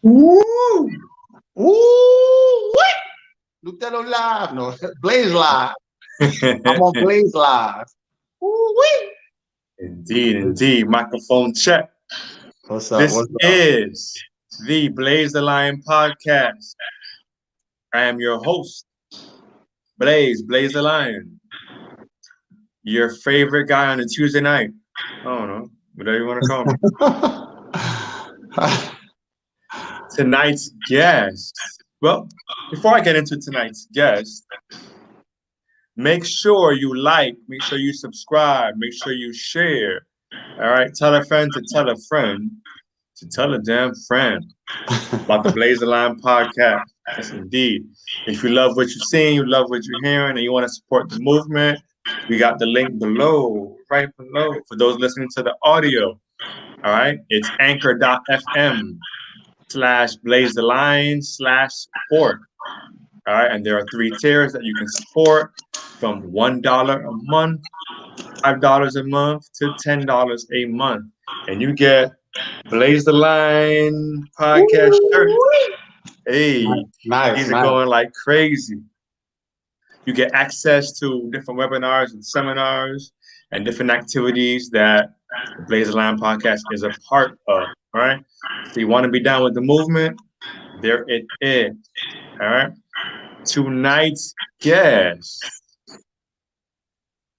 Ooh, what? Lucien live, no, Blaze live. I'm on Blaze live. Ooh, Indeed. Microphone check. What's up? This is the BLAZETHELION podcast. I am your host, BLAZETHELION. Your favorite guy on a Tuesday night. I don't know, whatever you want to call me. Tonight's guest. Well, before I get into tonight's guest, make sure you like, make sure you subscribe, make sure you share. All right, tell a friend to tell a friend to tell a damn friend about the BLAZETHELION podcast. Yes, indeed. If you love what you're seeing, you love what you're hearing, and you want to support the movement, we got the link below, right below, for those listening to the audio. All right, it's anchor.fm/BLAZETHELION/support. All right, and there are 3 tiers that you can support, from $1 a month, $5 a month, to $10 a month, and you get BLAZETHELION podcast shirt. Hey, these are going like crazy. You get access to different webinars and seminars and different activities that the BLAZETHELION podcast is a part of. All right, so you want to be down with the movement? There it is. All right. Tonight's guest.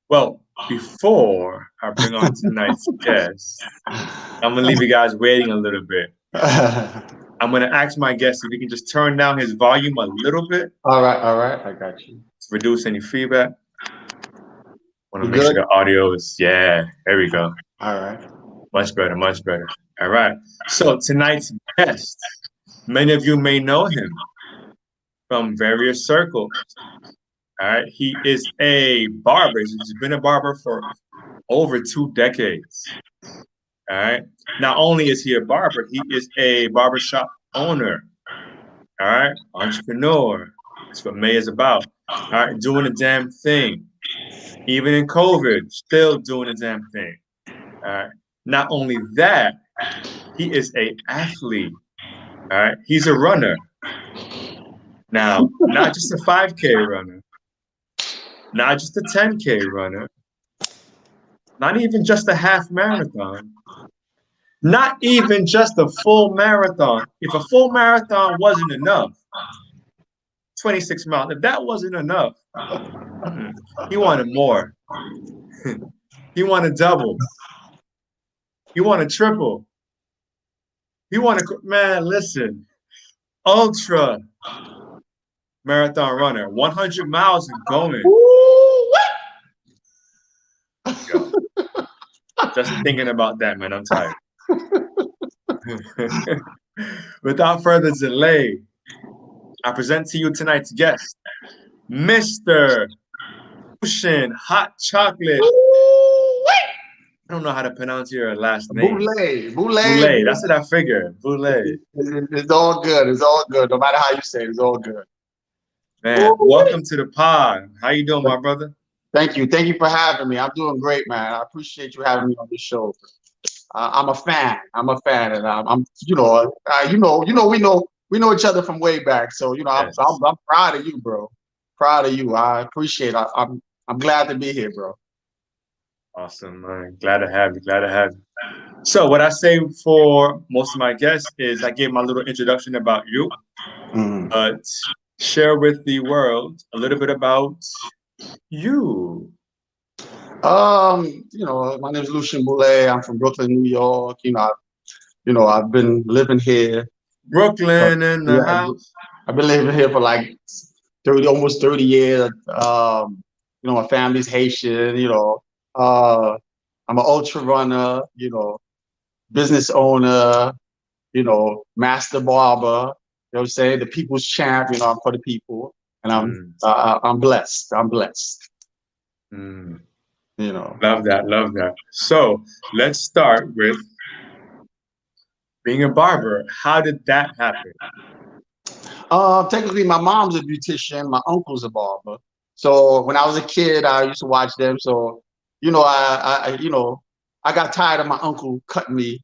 Well, before I bring on tonight's guest, I'm gonna leave you guys waiting a little bit. I'm gonna ask my guest if he can just turn down his volume a little bit. All right, I got you. To reduce any feedback. Want to make sure the audio is, there we go. All right. Much better. All right. So tonight's guest, many of you may know him from various circles. All right. He is a barber. He's been a barber for over 2 decades. All right. Not only is he a barber, he is a barbershop owner. All right. Entrepreneur. That's what May is about. All right. Doing the damn thing. Even in COVID, still doing the damn thing. All right. Not only that, he is an athlete. All right. He's a runner. Now, not just a 5K runner, not just a 10K runner, not even just a half marathon, not even just a full marathon. If a full marathon wasn't enough, 26 miles, if that wasn't enough, he wanted more. He wanted double. He wanted triple. He wanted, man, listen, ultra marathon runner, 100 miles and going. Just thinking about that, man, I'm tired. Without further delay, I present to you tonight's guest, Mr. Lucien Hot Chocolate. I don't know how to pronounce your last name. Boulet. That's what I figured. Boulet. It's all good. No matter how you say it, it's all good. Man, welcome to the pod. How you doing, my brother? Thank you for having me. I'm doing great, man. I appreciate you having me on this show. I'm a fan, and I'm we know each other from way back. So I'm proud of you, bro. Proud of you. I appreciate it. I'm glad to be here, bro. Awesome, man. Glad to have you. So what I say for most of my guests is I give my little introduction about you, but share with the world a little bit about you. My name is Lucien Boulet. I'm from Brooklyn, New York. I've been living here. Brooklyn in the house. I've been living here for like almost 30 years. My family's Haitian. I'm an ultra runner. Business owner. Master barber. You know what I'm saying? The people's champ. I'm for the people, and I'm blessed. Love that. So let's start with being a barber. How did that happen? Technically, my mom's a beautician. My uncle's a barber. So when I was a kid, I used to watch them. So I got tired of my uncle cutting me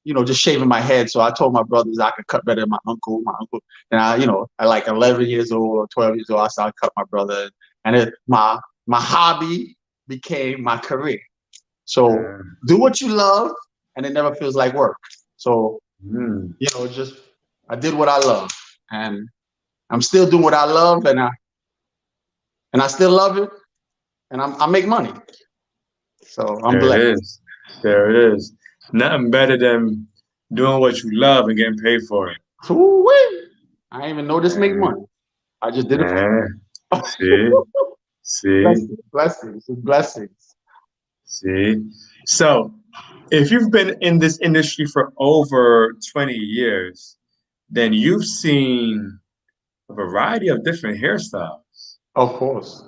just shaving my head. So I told my brothers I could cut better than my uncle. And at like 11 years old or 12 years old, I started cutting my brother. And my hobby became my career. So do what you love, and it never feels like work. So, just I did what I love, and I'm still doing what I love, and I still love it, and I make money. So I'm blessed. There it is. There it is. Nothing better than doing what you love and getting paid for it. Ooh-wee. I didn't even know this make money. I just did it for See. Blessings. See. So, if you've been in this industry for over 20 years, then you've seen a variety of different hairstyles. Of course.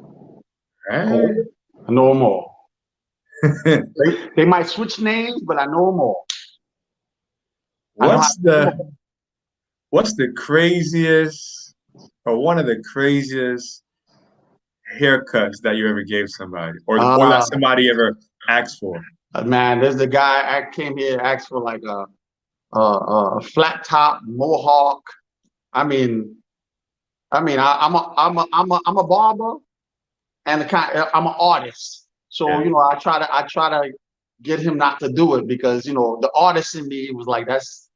Right? I know them all. They might switch names, but I know them all. What's the craziest or one of the craziest haircuts that you ever gave somebody or that somebody ever asked for? Man, there's the guy I came here asked for like a flat top mohawk. I'm a barber and I'm an artist. So I try to get him not to do it because the artist in me was like that's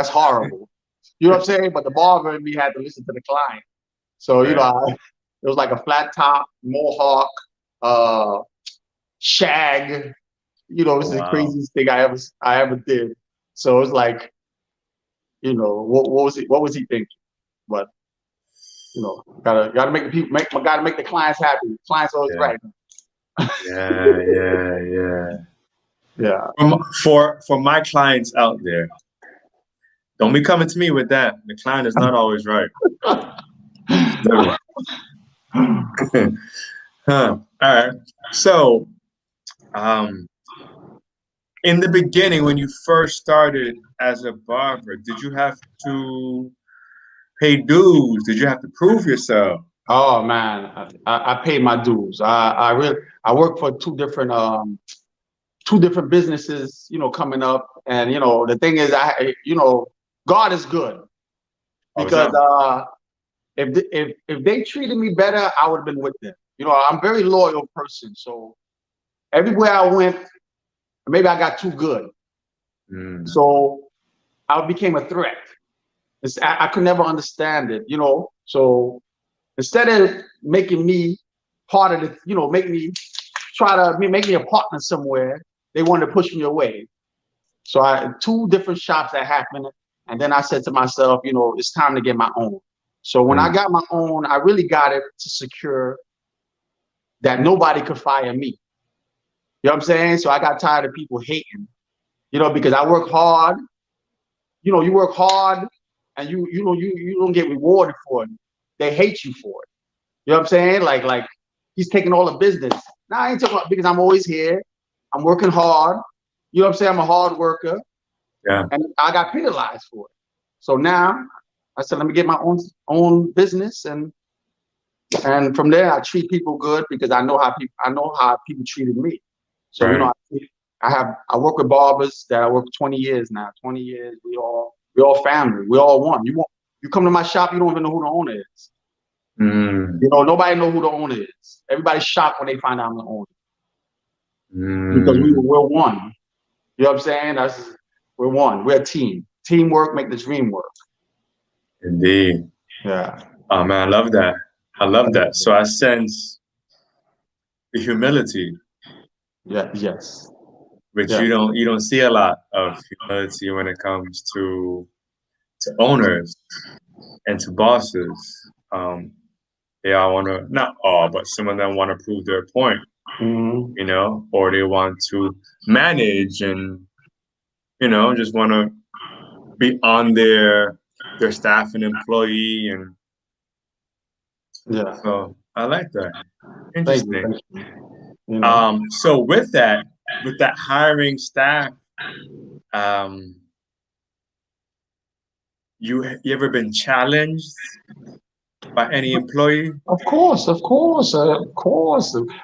horrible. You know what I'm saying? But the barber in me had to listen to the client. So it was like a flat top mohawk, shag. It's the craziest thing I ever did. So it's like, what was he thinking? But gotta make the people gotta make the clients happy. The clients always right. Yeah. For my clients out there, don't be coming to me with that. The client is not always right. All right. So, in the beginning, when you first started as a barber, did you have to pay dues? Did you have to prove yourself? Oh man, I paid my dues. I work for two different businesses, coming up, and the thing is, God is good because if they treated me better, I would have been with them. I'm a very loyal person, so everywhere I went, maybe I got too good, so I became a threat. I could never understand it, So instead of making me part of the, make me a partner somewhere, they wanted to push me away. So I had two different shops that happened. And then I said to myself, it's time to get my own. So when I got my own, I really got it to secure that nobody could fire me. You know what I'm saying? So I got tired of people hating, because I work hard. You work hard and you don't get rewarded for it. They hate you for it. You know what I'm saying? Like he's taking all the business. Now I ain't talking about because I'm always here. I'm working hard. You know what I'm saying? I'm a hard worker. Yeah. And I got penalized for it. So now I said, let me get my own business, and from there I treat people good because I know how people treated me. So I work with barbers that I work 20 years now. 20 years. We all family. We all one. You come to my shop, you don't even know who the owner is. Nobody know who the owner is. Everybody's shocked when they find out I'm the owner. Because we're one. You know what I'm saying? We're one. We're a team. Teamwork make the dream work. Indeed. Yeah. Oh man, I love that. I love that. So I sense the humility. Yeah. Yes. Which you don't see a lot of humility when it comes to owners and to bosses. They all want to, not all, but some of them want to prove their point, or they want to manage and, just want to be on their staff and employee. And so I like that. Interesting. So with that hiring staff, you ever been challenged by any employee? Of course. I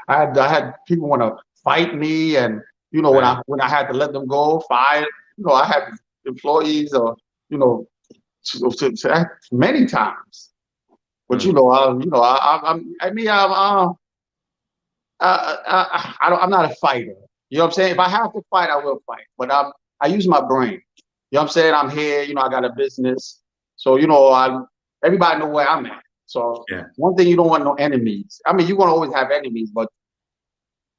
had people want to fight me, and when I had to let them go, fired. I had employees, or you know, to act many times. But Mm. I'm not a fighter. You know what I'm saying? If I have to fight, I will fight. But I use my brain. You know what I'm saying? I'm here. You know, I got a business, so everybody know where I'm at. So Yeah. one thing, you don't want no enemies. I mean, you're gonna always have enemies, but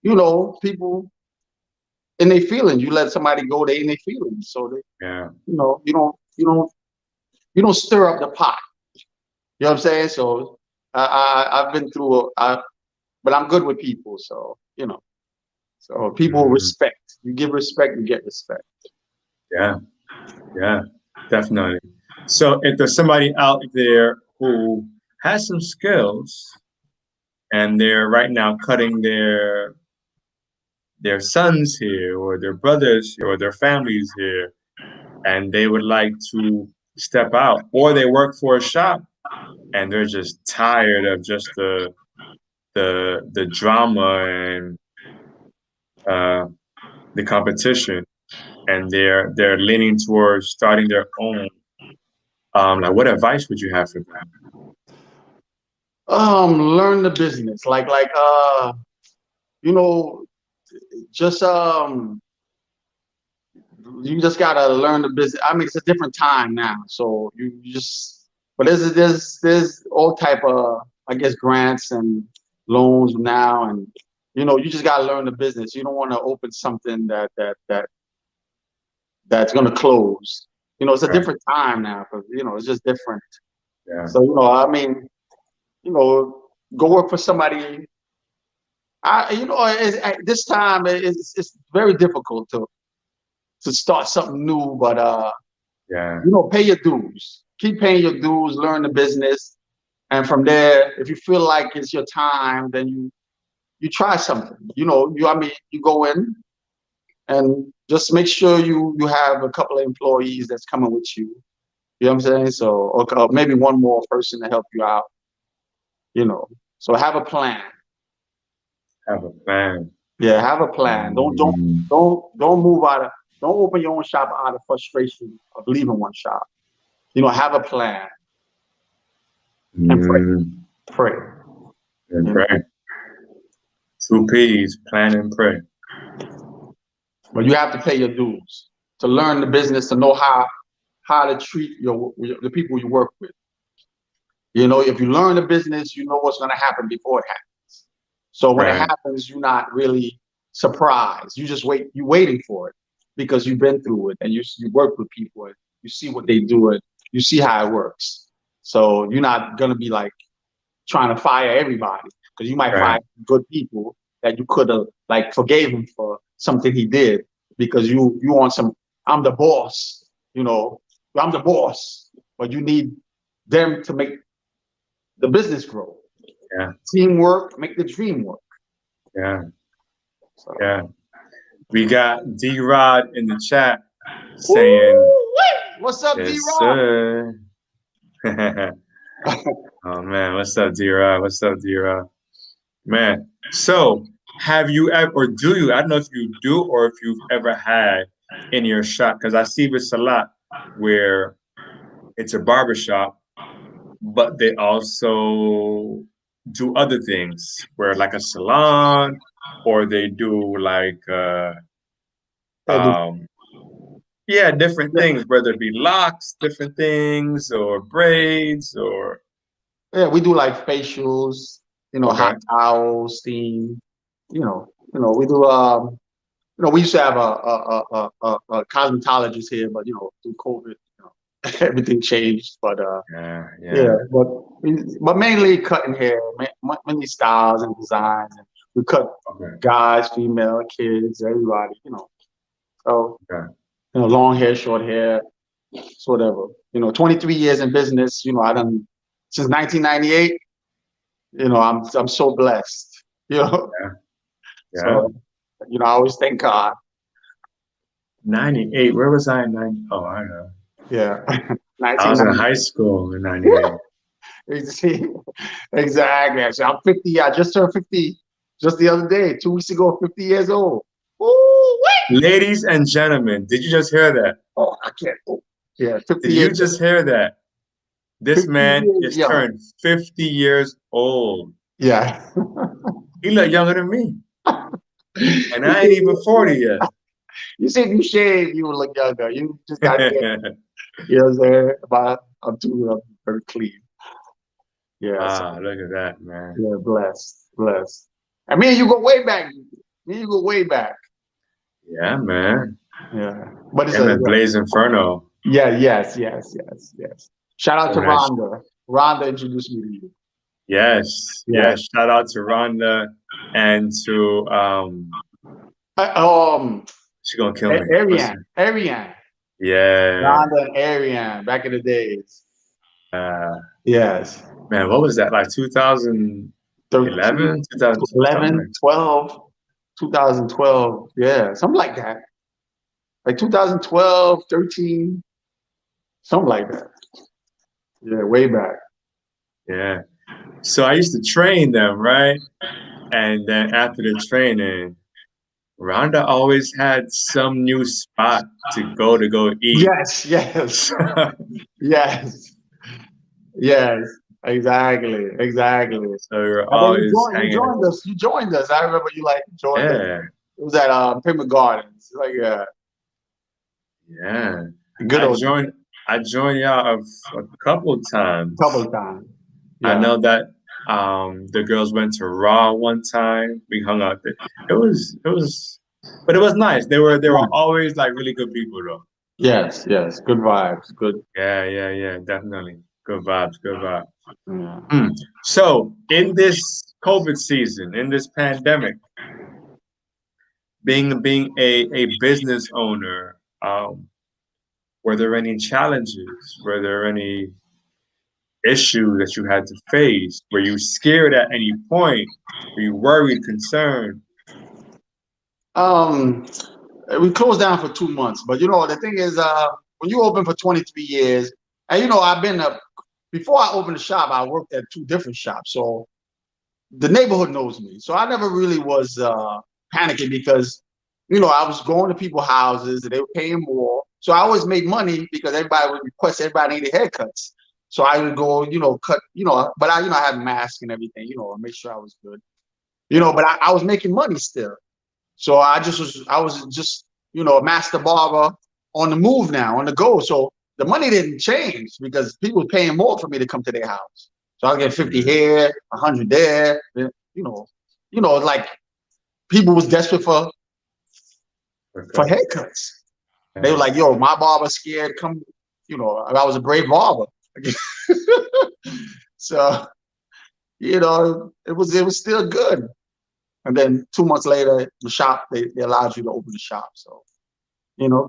people in their feelings. You let somebody go, they in their feelings. So they, Yeah. you don't stir up the pot. You know what I'm saying? So I've been through. But I'm good with people. So so people Mm. respect. You give respect, you get respect. Yeah. Yeah. Definitely. So if there's somebody out there who has some skills and they're right now cutting their sons here or their brothers here or their families here, and they would like to step out, or they work for a shop and they're just tired of just the drama and uh, the competition, and they're leaning towards starting their own. Like, what advice would you have for them? Learn the business. You know, just you just gotta learn the business. I mean, it's a different time now, so you just. But there's all type of, I guess, grants and loans now, and you just gotta learn the business. You don't want to open something that's gonna close. It's a Right. different time now, because it's just different. Yeah. So I mean, go work for somebody. This time it's very difficult to start something new, but Yeah. pay your dues. Keep paying your dues, learn the business, and from there, if you feel like it's your time, then you try something. You go in and just make sure you have a couple of employees that's coming with you. You know what I'm saying? So, or maybe one more person to help you out. So have a plan. Have a plan. Yeah, have a plan. Mm. Don't move out of don't open your own shop out of frustration of leaving one shop. Have a plan and pray. Mm. Pray. And You know, pray. Two P's, plan and pray. but you have to pay your dues to learn the business, to know how to treat the people you work with. If you learn the business, you know what's going to happen before it happens. So when it Right. happens, you're not really surprised. You just wait. You're waiting for it because you've been through it, and you work with people, and you see what they do, and you see how it works. So you're not gonna be like trying to fire everybody, because you might Right. fire good people that you could have like forgave him for something he did, because you want some. I'm the boss. I'm the boss, but you need them to make the business grow. Yeah. Teamwork make the dream work. Yeah. So. Yeah. We got D-Rod in the chat saying, Woo-wee! What's up, yes, D-Rock? sir. Oh man, what's up, D-Rod? What's up, D-Rod? Man, so have you ever, or do you, I don't know if you do or if you've ever had in your shop, because I see this a lot where it's a barbershop, but they also do other things, where like a salon, or they do like, um, yeah, different things, whether it be locks, different things, or braids, or, Yeah, we do like facials, okay, hot towels, steam. We do. We used to have a cosmetologist here, but through COVID, everything changed. But yeah, yeah, yeah, but mainly cutting hair, many styles and designs. And we cut okay, guys, female, kids, everybody. So okay. long hair, short hair, whatever. 23 years in business. I done since 1998. I'm so blessed. Yeah, yeah. So I always thank God. 98. Where was I in 90? Oh, I know. Yeah, I was in 1990. high school in 98. Exactly. Actually, I'm 50. I just turned 50 just the other day, 2 weeks ago. 50 years old. Woo! Ladies and gentlemen, did you just hear that? Oh, I can't. Oh, yeah, 50 Did you years. just hear that? This 50 man years is young. turned 50 years old. Yeah. He look younger than me, and You I ain't even see, 40 yet. you said you shaved, you would look younger. You just got there. You know what I'm saying? But I'm very clean. Yeah, so, Wow, look at that, man. yeah, blessed, blessed. And me and you go way back. Me and you go way back. Yeah, man. Yeah, but it's Him a and Blaze Inferno. yeah, yes. Shout out Him to and that Rhonda. Rhonda introduced me to you. Yes, Yeah. yes. Shout out to Rhonda and to she gonna kill me. What's her? Ariane, Yeah. Rhonda and Ariane back in the days. Uh, Yes, man, what was that? Like 2011, 13, 2000, something 11, like 12, 2012. Yeah, something like that. Like 2012, 13, something like that. Yeah, way back. yeah. So I used to train them, right? And then after the training, Rhonda always had some new spot to go eat. Yes, yes, So yes, yes. Exactly. we were And then always you hanging. joined us. You joined us. I remember you like joined us. Yeah, It was at Pima Gardens. Like yeah. good I old joined I joined y'all a couple couple times. of times. I Yeah. know that the girls went to Raw one time. We hung out there. It was but it was nice. They were always like really good people though. Yes. Good vibes. Good. Yeah, definitely. Good vibes, good vibes. Yeah. Hmm. So in this COVID season, in this pandemic, being a business owner, were there any challenges? Were there any issues that you had to face? Were you scared at any point? Were you worried, concerned? Um, we closed down for 2 months, but the thing is, when you open for 23 years, and I've been before I opened the shop, I worked at two different shops, so the neighborhood knows me. So I never really was panicking because, I was going to people's houses and they were paying more. So I always made money because everybody would request, everybody needed haircuts. So I would go, cut, but I had a mask and everything, and make sure I was good, but I was making money still. So I was just, a master barber on the move now, on the go. So the money didn't change because people were paying more for me to come to their house. So I was getting 50 here, 100 there, like people was desperate for Okay. haircuts. They were like, yo, my barber's scared, come, I was a brave barber. So, it was still good. And then 2 months later, the shop, they allowed you to open the shop. So,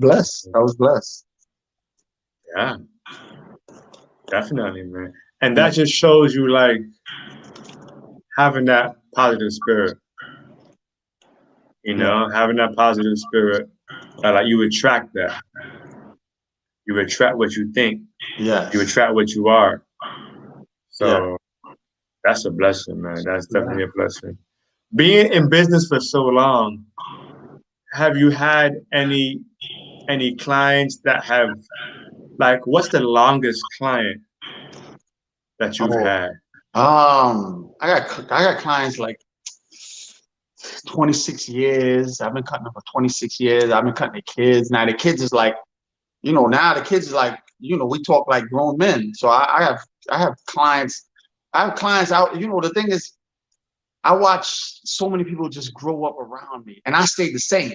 blessed. I was blessed. Yeah, definitely, man. And that just shows you like having that positive spirit, Yeah. having that positive spirit, like you attract that. You attract what you think. You Yes. attract what you are. Yeah. So that's a blessing, man. That's Yeah. definitely a blessing. Being in business for so long, have you had any clients that have like what's the longest client that you've Oh, had? I got clients like 26 years. I've been cutting them for 26 years. I've been cutting the kids. Now the kids is like, now the kids is like, we talk like grown men. So I have clients. I have clients out. The thing is, I watch so many people just grow up around me, and I stay the same.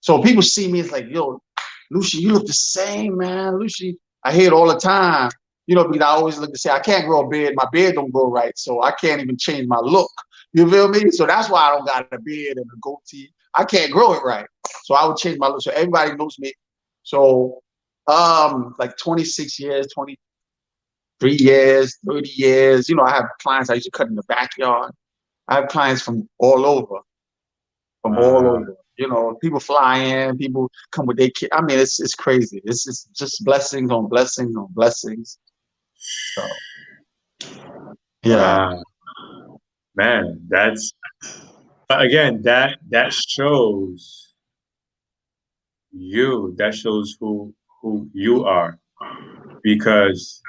So people see me, it's like, yo, Lucien, you look the same, man. Lucien, I hear it all the time. Because I always look to say, I can't grow a beard. My beard don't grow right. So I can't even change my look. You feel me? So that's why I don't got a beard and a goatee. I can't grow it right. So I would change my look. So everybody knows me. So like 26 years, 23 years, 30 years. I have clients I used to cut in the backyard. I have clients from all over, from all Wow. over. People fly in, people come with their kids. I mean, it's crazy. It's just blessings on blessings on blessings. So yeah, Wow. Man, that's again that shows you. That shows who you are. Because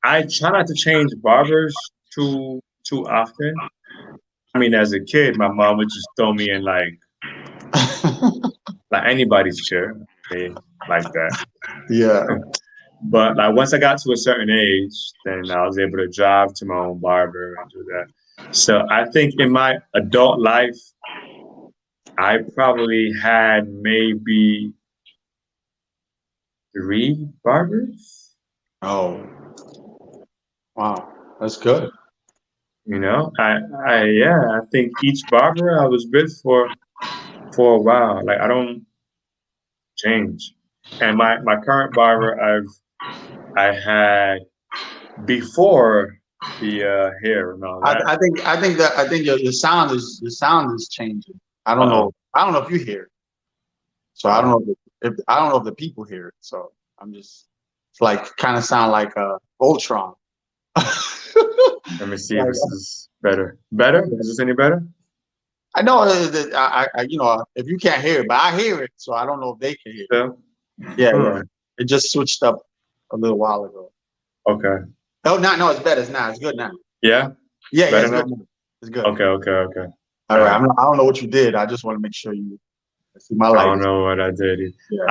I try not to change barbers too often. I mean, as a kid, my mom would just throw me in like anybody's chair, like that. Yeah. But like once I got to a certain age, then I was able to drive to my own barber and do that. So I think in my adult life, I probably had maybe three barbers. Oh, wow. That's good. You know, I think each barber I was with for a while. Like I don't change. And my current barber I had before the hair and all that. I think your sound is changing. I don't Uh-oh. know. I don't know if you hear it. So I don't know if I don't know if the people hear it. So I'm just it's like kind of sound like Ultron. Let me see if Like, this is better. Better? Is this any better? I know that you know if you can't hear it, but I hear it, so I don't know if they can hear it. Still? Yeah, yeah. Hmm. It just switched up a little while ago. Okay. Oh, no, it's better. It's not. It's good now. Yeah? Yeah, yeah, Better it's good now? now. It's good. Okay, okay, okay. All All right. right. I don't know what you did. I just want to make sure you see my I light. don't know what I did. Yeah.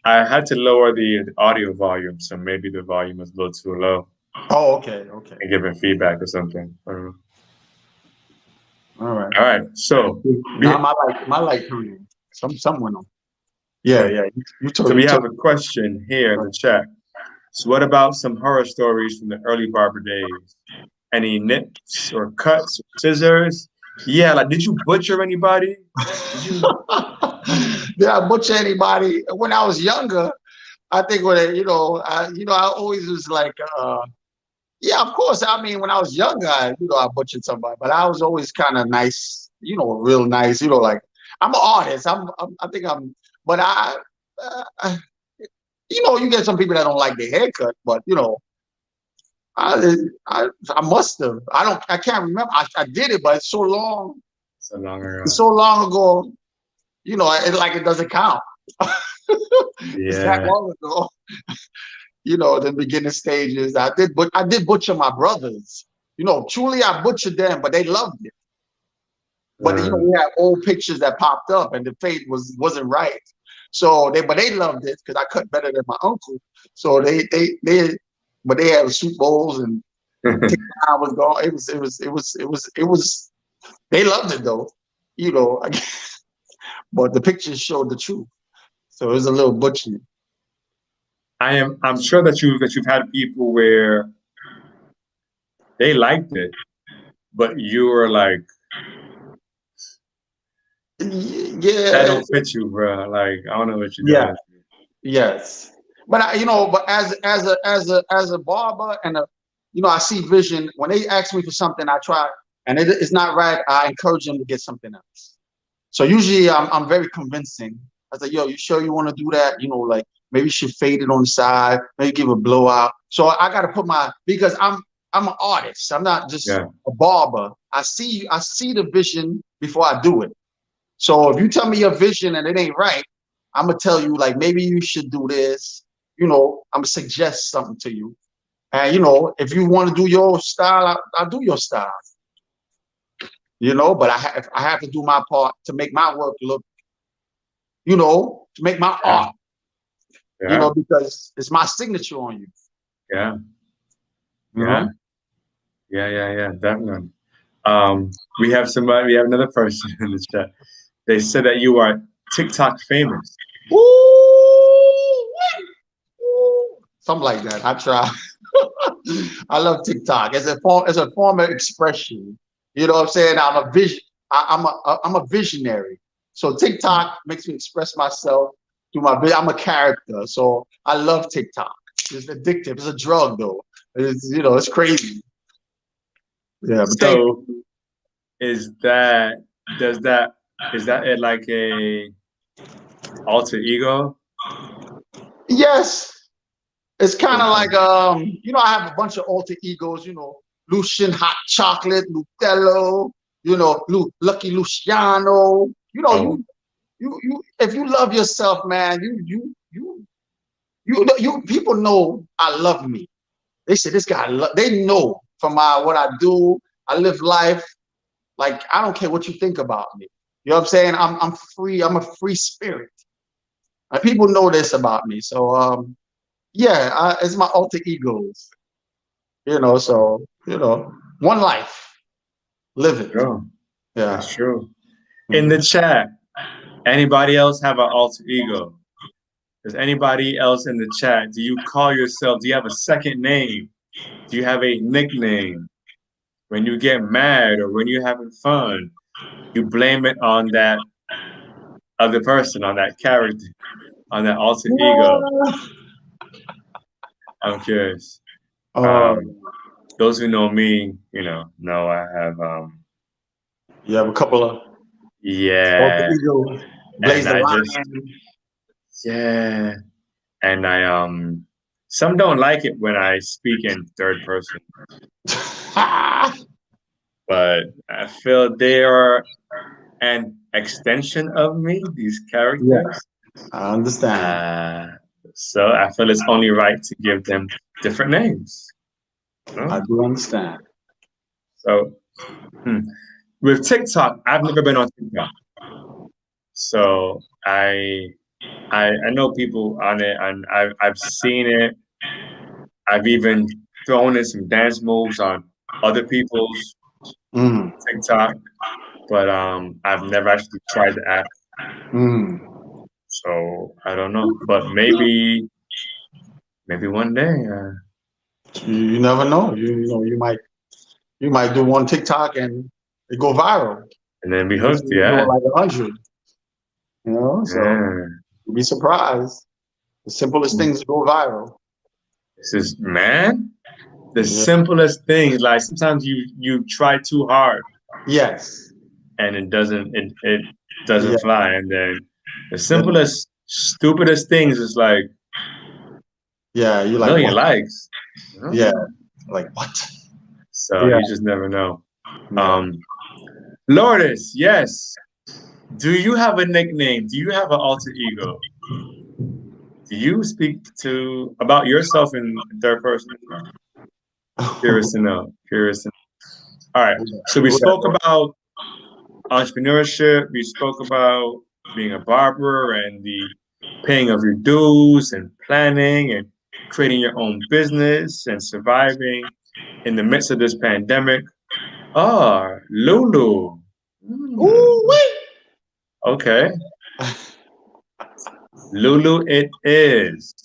I had to lower the audio volume, so maybe the volume was a little too low Oh, okay, okay. and giving feedback or something. I don't know. All right. All right. So Now we my light turned on. Someone on. Yeah, yeah. so You we have told a question here in the chat. So what about some horror stories from the early barber days? Any nips or cuts or scissors? Yeah, like did you butcher anybody? Did you? Did I butcher anybody when I was younger? I think I always was like, yeah, of course. I mean, when I was younger, I butchered somebody, but I was always kind of nice, real nice. Like I'm an artist. I think I'm, but uh, you get some people that don't like their haircut, but I, I must have. I can't remember. I did it, but it's so long. So long It's ago. so long ago. It doesn't count. It's that Yeah. long ago. The beginning stages. I did butcher my brothers. Truly I butchered them, but they loved it. But we had old pictures that popped up, and the fade wasn't right. So they loved it because I cut better than my uncle. So but they had Super Bowls and I was gone. It was. They loved it though, you know. But the pictures showed the truth, so it was a little butchery. I'm sure that you've had people where they liked it, but you were like, that Yeah, don't fit you, bro. Like, I don't know what you're yeah, doing. yes. But but as a barber and I see vision. When they ask me for something, I try, and it's not right. I encourage them to get something else. So usually I'm very convincing. I say, yo, you sure you want to do that? Like maybe you should fade it on the side, maybe give a blowout. So I got to put because I'm an artist. I'm not just Yeah. a barber. I see the vision before I do it. So if you tell me your vision and it ain't right, I'm gonna tell you like maybe you should do this. I'm gonna suggest something to you. And if you want to do your style, I'll do your style. But I have to do my part to make my work look, to make my Yeah. art, Yeah. because it's my signature on you. Yeah. You Yeah. know? Yeah. Definitely. We have another person in the chat. They said that you are TikTok famous. Woo! Something like that. I try. I love TikTok. It's a form of expression. You know what I'm saying? I'm a vision. I'm a visionary. So TikTok makes me express myself through I'm a character. So I love TikTok. It's addictive. It's a drug though. It's crazy. Yeah, but thank So is that does that is that it like a alter ego? Yes. It's kind of like I have a bunch of alter egos, Lucien Hot Chocolate, Lutello, Lucky Luciano. Oh. if you love yourself, man, people know I love me. They say this guy, they know from what I do. I live life like I don't care what you think about me. You know what I'm saying? I'm free. I'm a free spirit. And people know this about me. So yeah, it's my alter egos. So one life, live it. True. Yeah. That's true. In the chat, anybody else have an alter ego? Does anybody else in the chat, do you call yourself, do you have a second name? Do you have a nickname? When you get mad or when you're having fun, you blame it on that other person, on that character, on that alter ego. I'm curious. Those who know me, know I have you have a couple of alter yeah. egos. And I BLAZETHELION. just yeah. And I some don't like it when I speak in third person. But I feel they are an extension of me, these characters. Yeah, I understand. So I feel it's only right to give them different names. I do understand. So with TikTok, I've never been on TikTok. So I know people on it, and I've seen it. I've even thrown in some dance moves on other people's TikTok, but I've never actually tried the app. So I don't know, but maybe one day. You never know. You might do one TikTok and it go viral. And then be hooked, You yeah. do like 100. So you'll be surprised. The simplest things go viral. This is the simplest things. Like sometimes you try too hard. Yes. And it doesn't fly. And then the simplest, stupidest things is like you like million what? likes. Yeah. Like what? So you just never know. Lourdes, yes. Do you have a nickname? Do you have an alter ego? Do you speak about yourself in third person? Curious to know. All right. So we spoke about entrepreneurship. We spoke about being a barber and the paying of your dues and planning and creating your own business and surviving in the midst of this pandemic. Lulu. Okay. Lulu it is.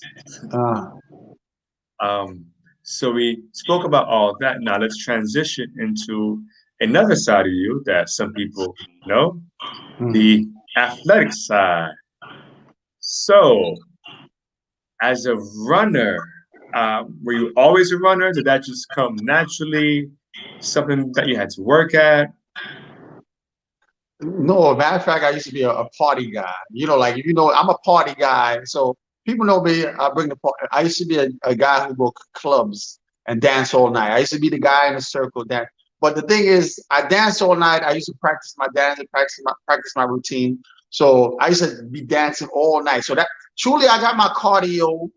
So we spoke about all that. Now let's transition into another side of you that some people know, the athletic side. So as a runner, were you always a runner? Did that just come naturally? Something that you had to work at? No, matter of fact, I used to be a party guy. I'm a party guy. So people know me. I used to be a guy who go clubs and dance all night. I used to be the guy in the circle that. But the thing is, I danced all night. I used to practice my dance and practice my routine. So I used to be dancing all night. So that truly, I got my cardio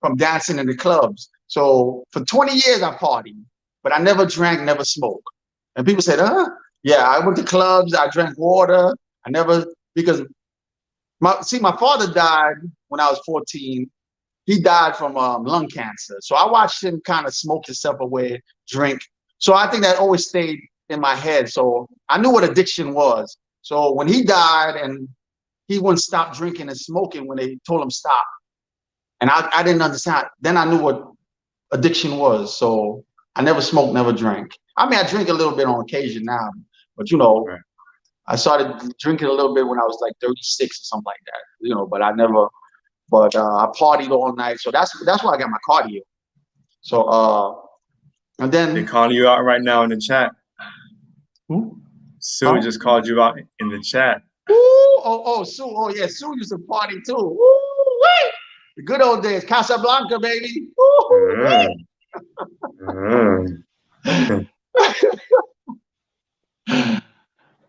from dancing in the clubs. So for 20 years, I partied, but I never drank, never smoked. And people said, yeah, I went to clubs. I drank water. Because my father died when I was 14. He died from lung cancer. So I watched him kind of smoke himself away, drink. So I think that always stayed in my head. So I knew what addiction was. So when he died and he wouldn't stop drinking and smoking when they told him stop. And I didn't understand. Then I knew what addiction was. So I never smoked, never drank. I mean, I drink a little bit on occasion now, but I started drinking a little bit when I was like 36 or something like that, but I partied all night. So that's why I got my cardio. So, and then. They're calling you out right now in the chat. Who? Sue just called you out in the chat. Sue. Oh, yeah. Sue used to party too. Woo, the good old days. Casablanca, baby.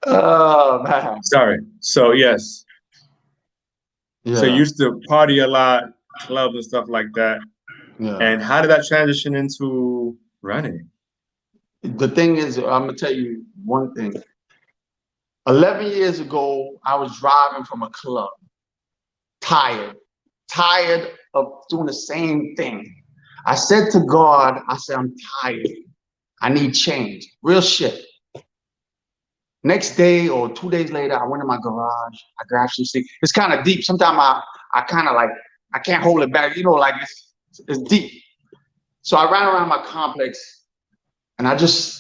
Oh, man. Sorry. So, yes, So you Yeah. used to party a lot, clubs and stuff like that. Yeah. And how did that transition into running? The thing is, I'm gonna tell you one thing. 11 years ago, I was driving from a club, tired, tired of doing the same thing. I said to God, I said, I'm tired. I need change. Real shit. Next day or 2 days later, I went in my garage. I grabbed some stick. It's kind of deep. Sometimes I kind of like, I can't hold it back. You know, like it's deep. So I ran around my complex and I just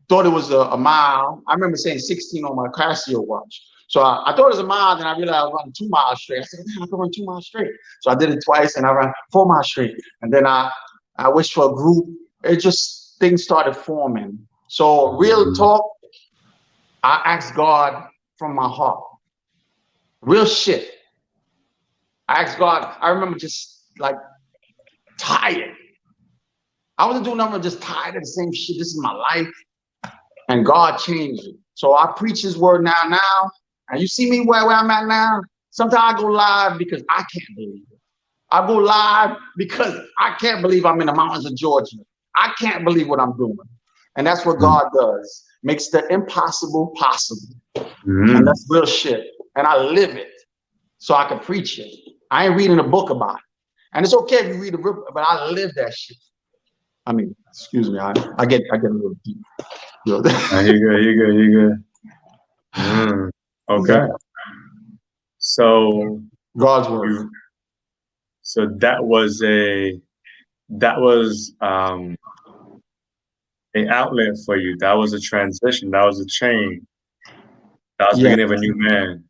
thought it was a mile. I remember saying 16 on my Casio watch. So I thought it was a mile, then I realized I was running 2 miles straight. I said, man, I can run 2 miles straight. So I did it twice and I ran 4 miles straight. And then I wished for a group. It just, things started forming. So real talk, I asked God from my heart. Real shit. I asked God, I remember just like tired. I wasn't doing nothing, just tired of the same shit. This is my life. And God changed it. So I preach his word now. And you see me where I'm at now? Sometimes I go live because I can't believe it. I go live because I can't believe I'm in the mountains of Georgia. I can't believe what I'm doing. And that's what God does. Makes the impossible possible. And that's real shit. And I live it so I can preach it. I ain't reading a book about it. And it's okay if you read a book, but I live that shit. I mean, excuse me, I get a little deep. You're good. Okay. So God's word. So that was an outlet for you. That was a transition. That was a change. That was the beginning of a new man.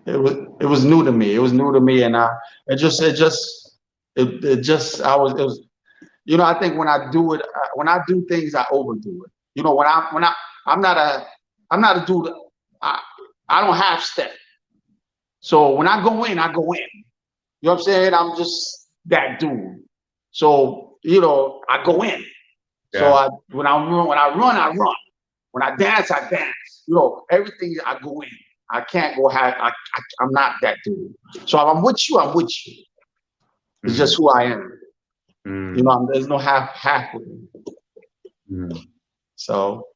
It was new to me. It was new to me, and I think when I do it, when I do things, I overdo it. You know, I'm not a dude. I don't half step. So when I go in, I go in. You know what I'm saying? I'm just that dude. So I go in. Yeah. So when I run, I run. When I dance, I dance. Everything I go in. I can't go half. I'm not that dude. So if I'm with you, I'm with you. It's just who I am. There's no half with me. So.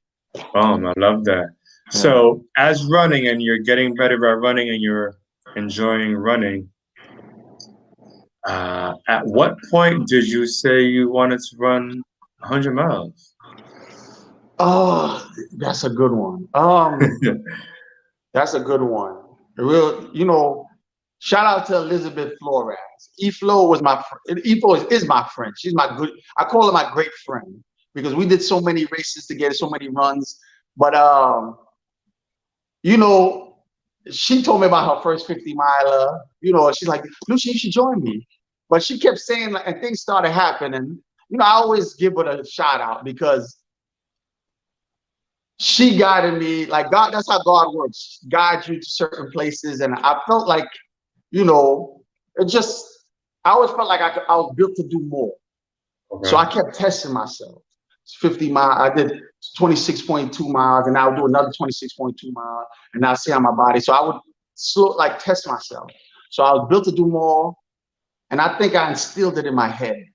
I love that. Yeah. So as running and you're getting better at running and you're enjoying running, at what point did you say you wanted to run 100 miles? Oh, that's a good one. That's a good one. Shout out to Elizabeth Flores. E-Flo was E-Flo is my friend. She's I call her my great friend because we did so many races together, so many runs. But, she told me about her first 50 miler. She's like, Lucien, you should join me. But she kept saying, and things started happening. I always give her a shout out because she guided me, like God, that's how God works, guide you to certain places. And I felt like, I always felt like I was built to do more. Okay. So I kept testing myself. 50 miles, I did 26.2 miles, and I would do another 26.2 miles, and I'll see how my body. So I would test myself. So I was built to do more, and I think I instilled it in my head.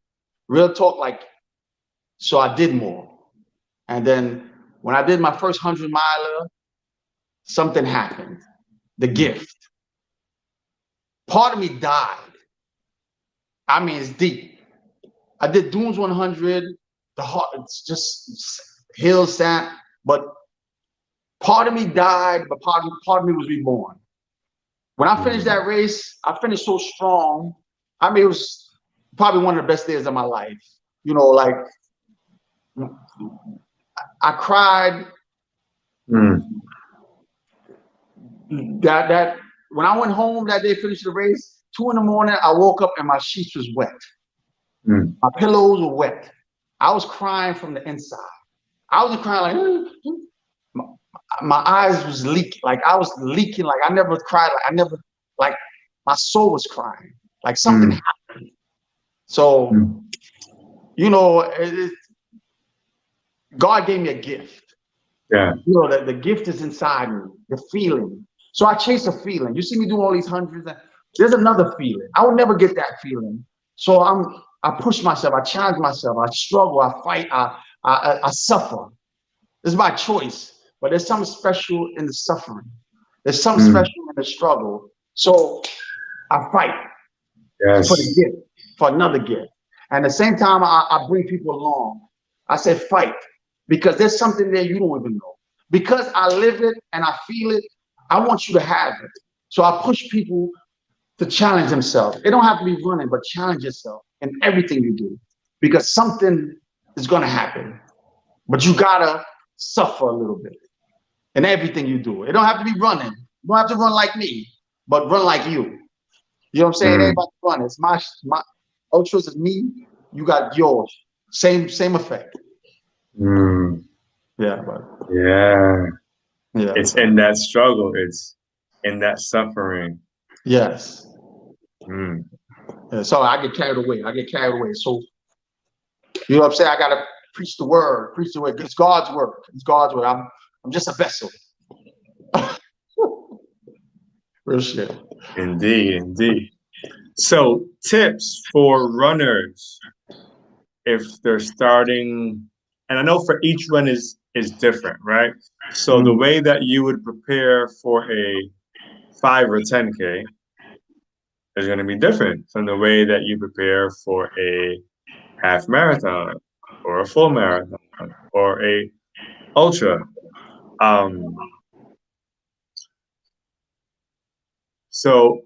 Real talk, so I did more. And then when I did my first 100-miler, something happened. The gift. Part of me died. I mean, it's deep. I did Dunes 100. The heart, it's just hill sand. But part of me died, but part of me was reborn. When I finished that race, I finished so strong. I mean, it was probably one of the best days of my life. I cried. That when I went home that day, finished the race, 2 in the morning, I woke up and my sheets was wet. My pillows were wet. I was crying from the inside. I wasn't crying my eyes was leaking. I was leaking. I never cried. My soul was crying. Something happened. So, God gave me a gift. Yeah. The gift is inside me, the feeling. So I chase a feeling. You see me do all these hundreds. There's another feeling. I will never get that feeling. So I push myself, I challenge myself, I struggle, I fight, I suffer. It's my choice. But there's something special in the suffering. There's something Mm. special in the struggle. So I fight for the Yes. gift, for another gift. And at the same time, I bring people along. I say fight because there's something there you don't even know. Because I live it and I feel it, I want you to have it. So I push people to challenge themselves. It don't have to be running, but challenge yourself in everything you do because something is going to happen. But you got to suffer a little bit in everything you do. It don't have to be running. You don't have to run like me, but run like you. You know what I'm saying? Mm. Everybody run. It's my ultras is me. You got yours. Same effect. Mm. Yeah, but Yeah. yeah. It's So in that struggle. It's in that suffering. yes. Mm. Yeah, so I get carried away. I get carried away. So you know what I'm saying? I gotta preach the word. Preach the word. It's God's work. It's God's word. I'm just a vessel. Real shit. Indeed, indeed. So, tips for runners if they're starting, and I know for each run is different, right? So the Mm. way that you would prepare for a 5 or 10K is going to be different from the way that you prepare for a half marathon or a full marathon or a ultra. Um, so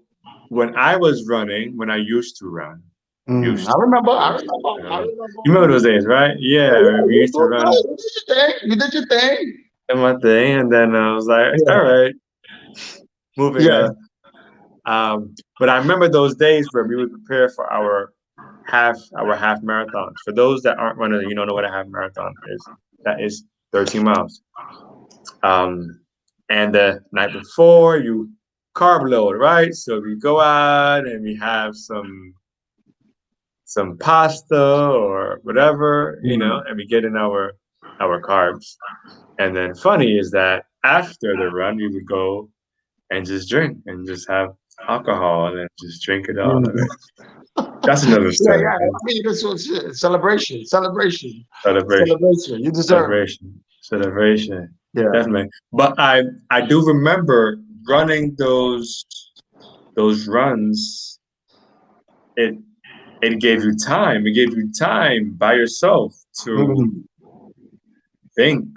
when I was running, when I used to run, Mm. used I remember. to, I used remember. to, I you remember remember. those days, right? Yeah, Yeah, yeah, we you used to doing run good. You did your thing. You did your thing. in my thing, and then I was like, all Yeah. right, moving Yeah. on. But I remember those days where we would prepare for our half marathons. For those that aren't runners, you don't know what a half marathon is. That is 13 miles. Um, and the night before, you carb load, right? So we go out and we have some pasta or whatever, Mm. and we get in our carbs. And then funny is that after the run, we would go and just drink and just have alcohol and just drink it all of Mm. it. That's another Yeah, story. yeah. I mean, this was celebration, celebration, Celebration, celebration. You deserve it. celebration, celebration. Yeah. Definitely. But I do remember running those runs. It it gave you time. It gave you time by yourself to Mm. think,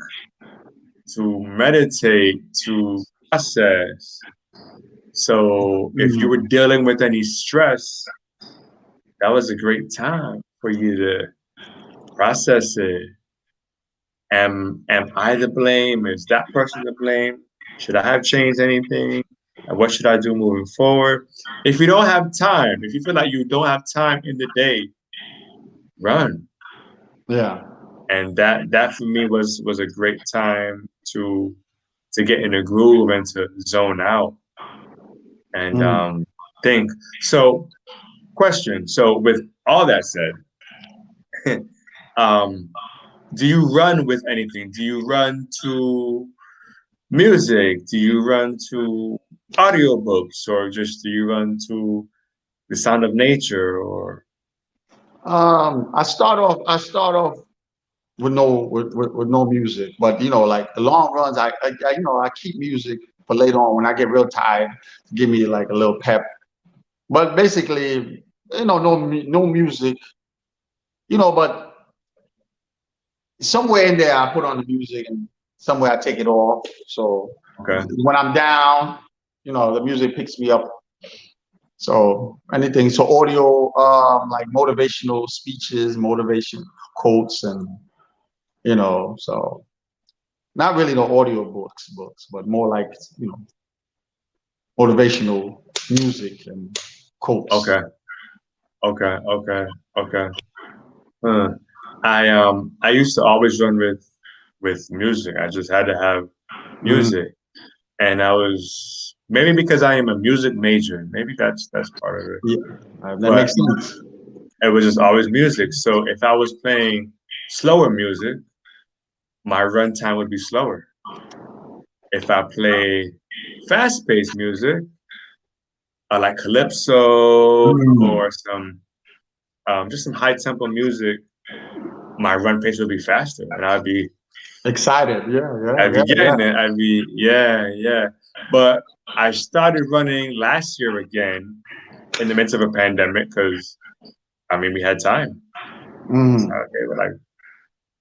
to meditate, to process. So if you were Mm. dealing with any stress, that was a great time for you to process it. Am I to blame? Is that person to blame? Should I have changed anything? And what should I do moving forward? If you don't have time, if you feel like you don't have time in the day, run. Yeah. And that for me was a great time to get in a groove and to zone out and Mm. think. So, question. So, with all that said, um, do you run with anything? Do you run to music? Do you run to audiobooks or just do you run to the sound of nature or I start off with no music, but like the long runs, I keep music for later on when I get real tired to give me like a little pep. But basically, no music, but somewhere in there I put on the music and somewhere I take it off. So okay. when I'm down, the music picks me up. So anything, so audio, like motivational speeches, motivation quotes, and so not really the audio books, but more like motivational music and quotes. Okay. Okay. Okay. Okay. Huh. I used to always run with music. I just had to have Mm, music. And I was maybe because I am a music major, maybe that's part of it. yeah, that But makes sense. it was just always music. So if I was playing slower music, my run time would be slower. If I play fast-paced music, like calypso Mm. or some just some high tempo music, my run pace would be faster, and Excited. Yeah, yeah, I'd yeah, be yeah. getting it. Yeah. But I started running last year again in the midst of a pandemic because I mean we had time. So, Mm. okay, we're like,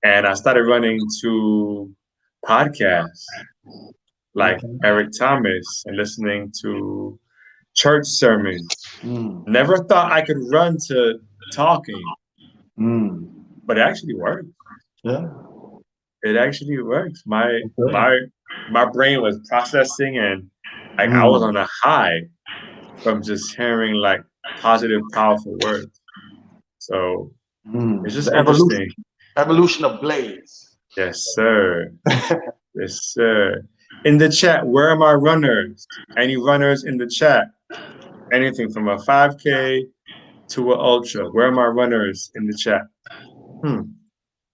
and I started running to podcasts like Okay. Eric Thomas and listening to church sermons. Mm. Never thought I could run to talking, Mm. but it actually works. Yeah. It actually works. My Okay. my my brain was processing and like I was Mm. on a high from just hearing like positive, powerful words. So it's Mm. just The interesting. evolution of Blaze. Yes, sir. Yes, sir. In the chat, where are my runners? Any runners in the chat? Anything from a 5K to an ultra. Where are my runners in the chat? Hmm.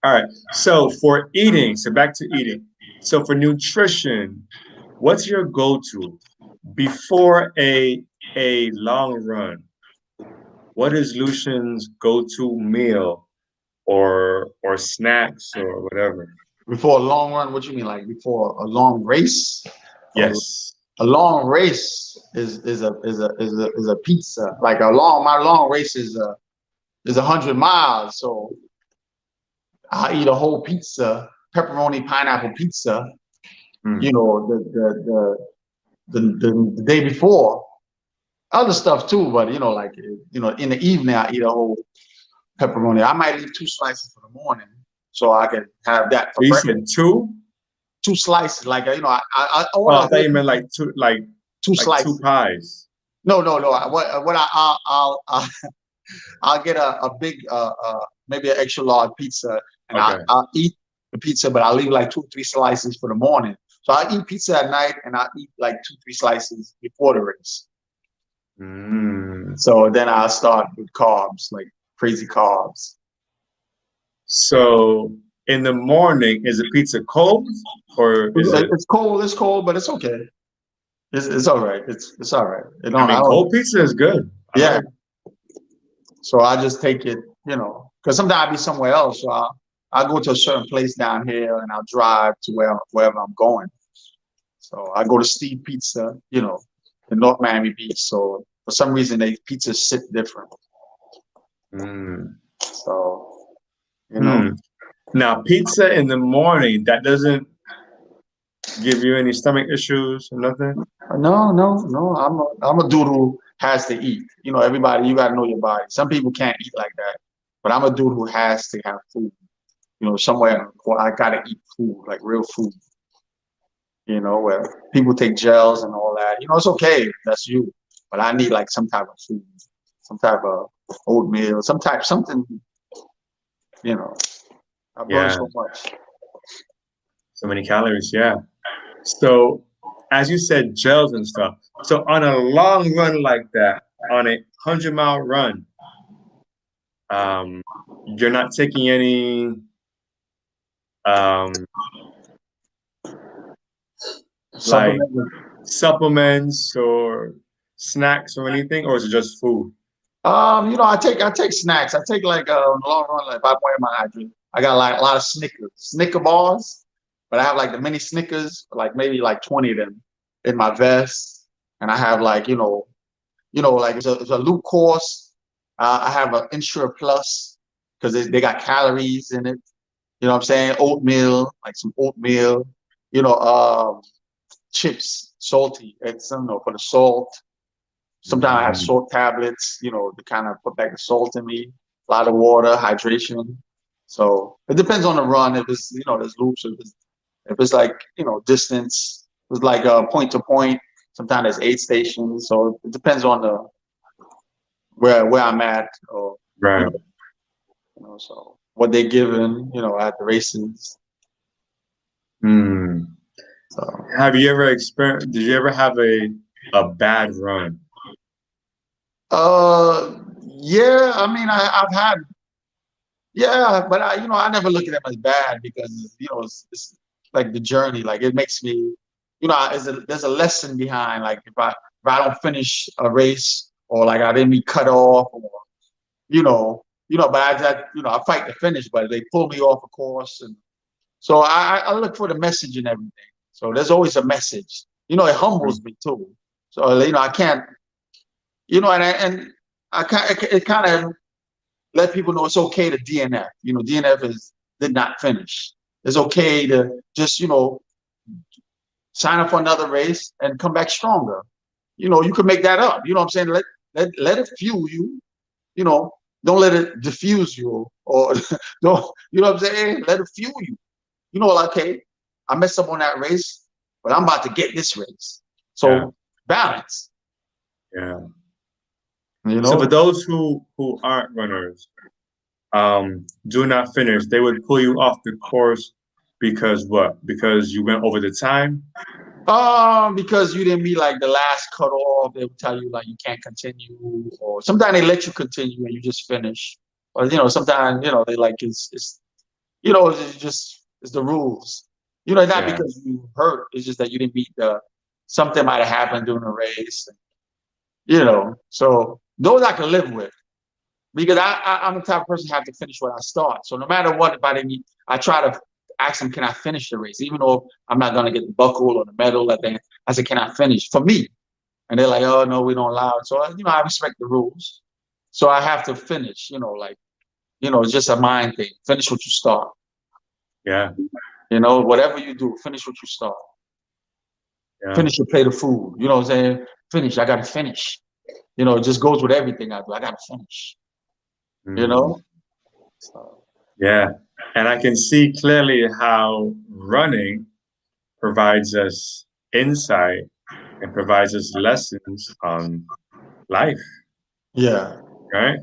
All right. So for eating, so back to eating. So for nutrition, what's your go-to before a long run? What is Lucian's go-to meal or snacks or whatever? Before a long run, what you mean? Like before a long race? Or Yes. a long race is a pizza. Like my long race is 100 miles. So I eat a whole pizza, pepperoni pineapple pizza. Hmm. You know, the day before. Other stuff too, but like in the evening I eat a whole pepperoni. I might eat 2 slices for the morning, so I can have that for You breakfast. said two? 2 slices, like I Oh, order I a thought whole you meant pizza, like two, like two like two slices. pies. No. What I'll get a big maybe an extra large pizza, and Okay. I'll eat the pizza, but I'll leave like 2 3 slices for the morning. So I eat pizza at night, and I eat like 2 3 slices before the race. Mm. So then I'll start with carbs, like crazy carbs. So in the morning, is the pizza cold or is it? It's cold, but it's okay. It's all right. It's all right. I I mean, don't. cold pizza is good. I Yeah. like. So I just take it, because sometimes I'll be somewhere else. So I'll go to a certain place down here, and I'll drive to wherever I'm going. So I go to Steve Pizza, in North Miami Beach. So for some reason, they pizzas sit different. Mm. So you know, Hmm. Now, pizza in the morning, that doesn't give you any stomach issues or nothing? no. I'm a dude who has to eat. Everybody, you got to know your body. Some people can't eat like that, but I'm a dude who has to have food. Somewhere where I gotta eat food, like real food. Where people take gels and all that. It's okay. That's you. But I need like some type of food, some type of oatmeal, something. You know, I burn Yeah, so much. so many calories. Yeah. So, as you said, gels and stuff. So, on a long run like that, on a 100-mile run, um, you're not taking any um, like Supplement. supplements or snacks or anything, or is it just food? I take snacks. I take like on the long run, like if I'm wearing my hydrant, I got like a lot of Snicker bars, but I have like the mini Snickers, like maybe like 20 of them in my vest, and I have like like it's a loop course. I have an Insure Plus because they got calories in it. You know what I'm saying? Oatmeal, like some oatmeal. You know, chips, salty. It's for the salt. Sometimes I have Mm, salt tablets, to kind of put back the salt in me. A lot of water, hydration. So it depends on the run. If it's there's loops. If it's like distance, it's like point to point. Sometimes there's aid stations. So it depends on the where I'm at, or you right. know, so what they're given, at the races. Mm. So Have you ever experienced? Did you ever have a bad run? yeah, I mean I've had. Yeah, but I never look at them as bad because it's like the journey. Like it makes me, there's a lesson behind. Like if if I don't finish a race or like I didn't be cut off or but I fight to finish, but they pull me off a course, and so I look for the message and everything. So there's always a message. It humbles me too. So I can't, and I can't. It kind of let people know it's okay to DNF. DNF did not finish. It's okay to just sign up for another race and come back stronger. You can make that up. You know what I'm saying? Let it fuel you. Don't let it diffuse you, or don't. You know what I'm saying? Let it fuel you. Okay, I messed up on that race, but I'm about to get this race. So balance. Yeah. So for those who aren't runners, do not finish, they would pull you off the course because what? Because you went over the time? Because you didn't meet like the last cutoff. They would tell you like you can't continue, or sometimes they let you continue and you just finish. Or sometimes they like it's it's the rules. Not because you hurt. It's just that you didn't meet something might have happened during the race. So those I can live with, because I'm the type of person who have to finish what I start. So no matter what, if I didn't meet, I try to ask them, can I finish the race? Even though I'm not going to get the buckle or the medal at the end, I said, can I finish for me? And they're like, oh, no, we don't allow it. So, I respect the rules. So I have to finish, it's just a mind thing. Finish what you start. Yeah. Whatever you do, finish what you start. Yeah. Finish your plate of food. You know what I'm saying? Finish. I got to finish. It just goes with everything I do. I got to finish. So. Yeah. And I can see clearly how running provides us insight and provides us lessons on life. Yeah. Right?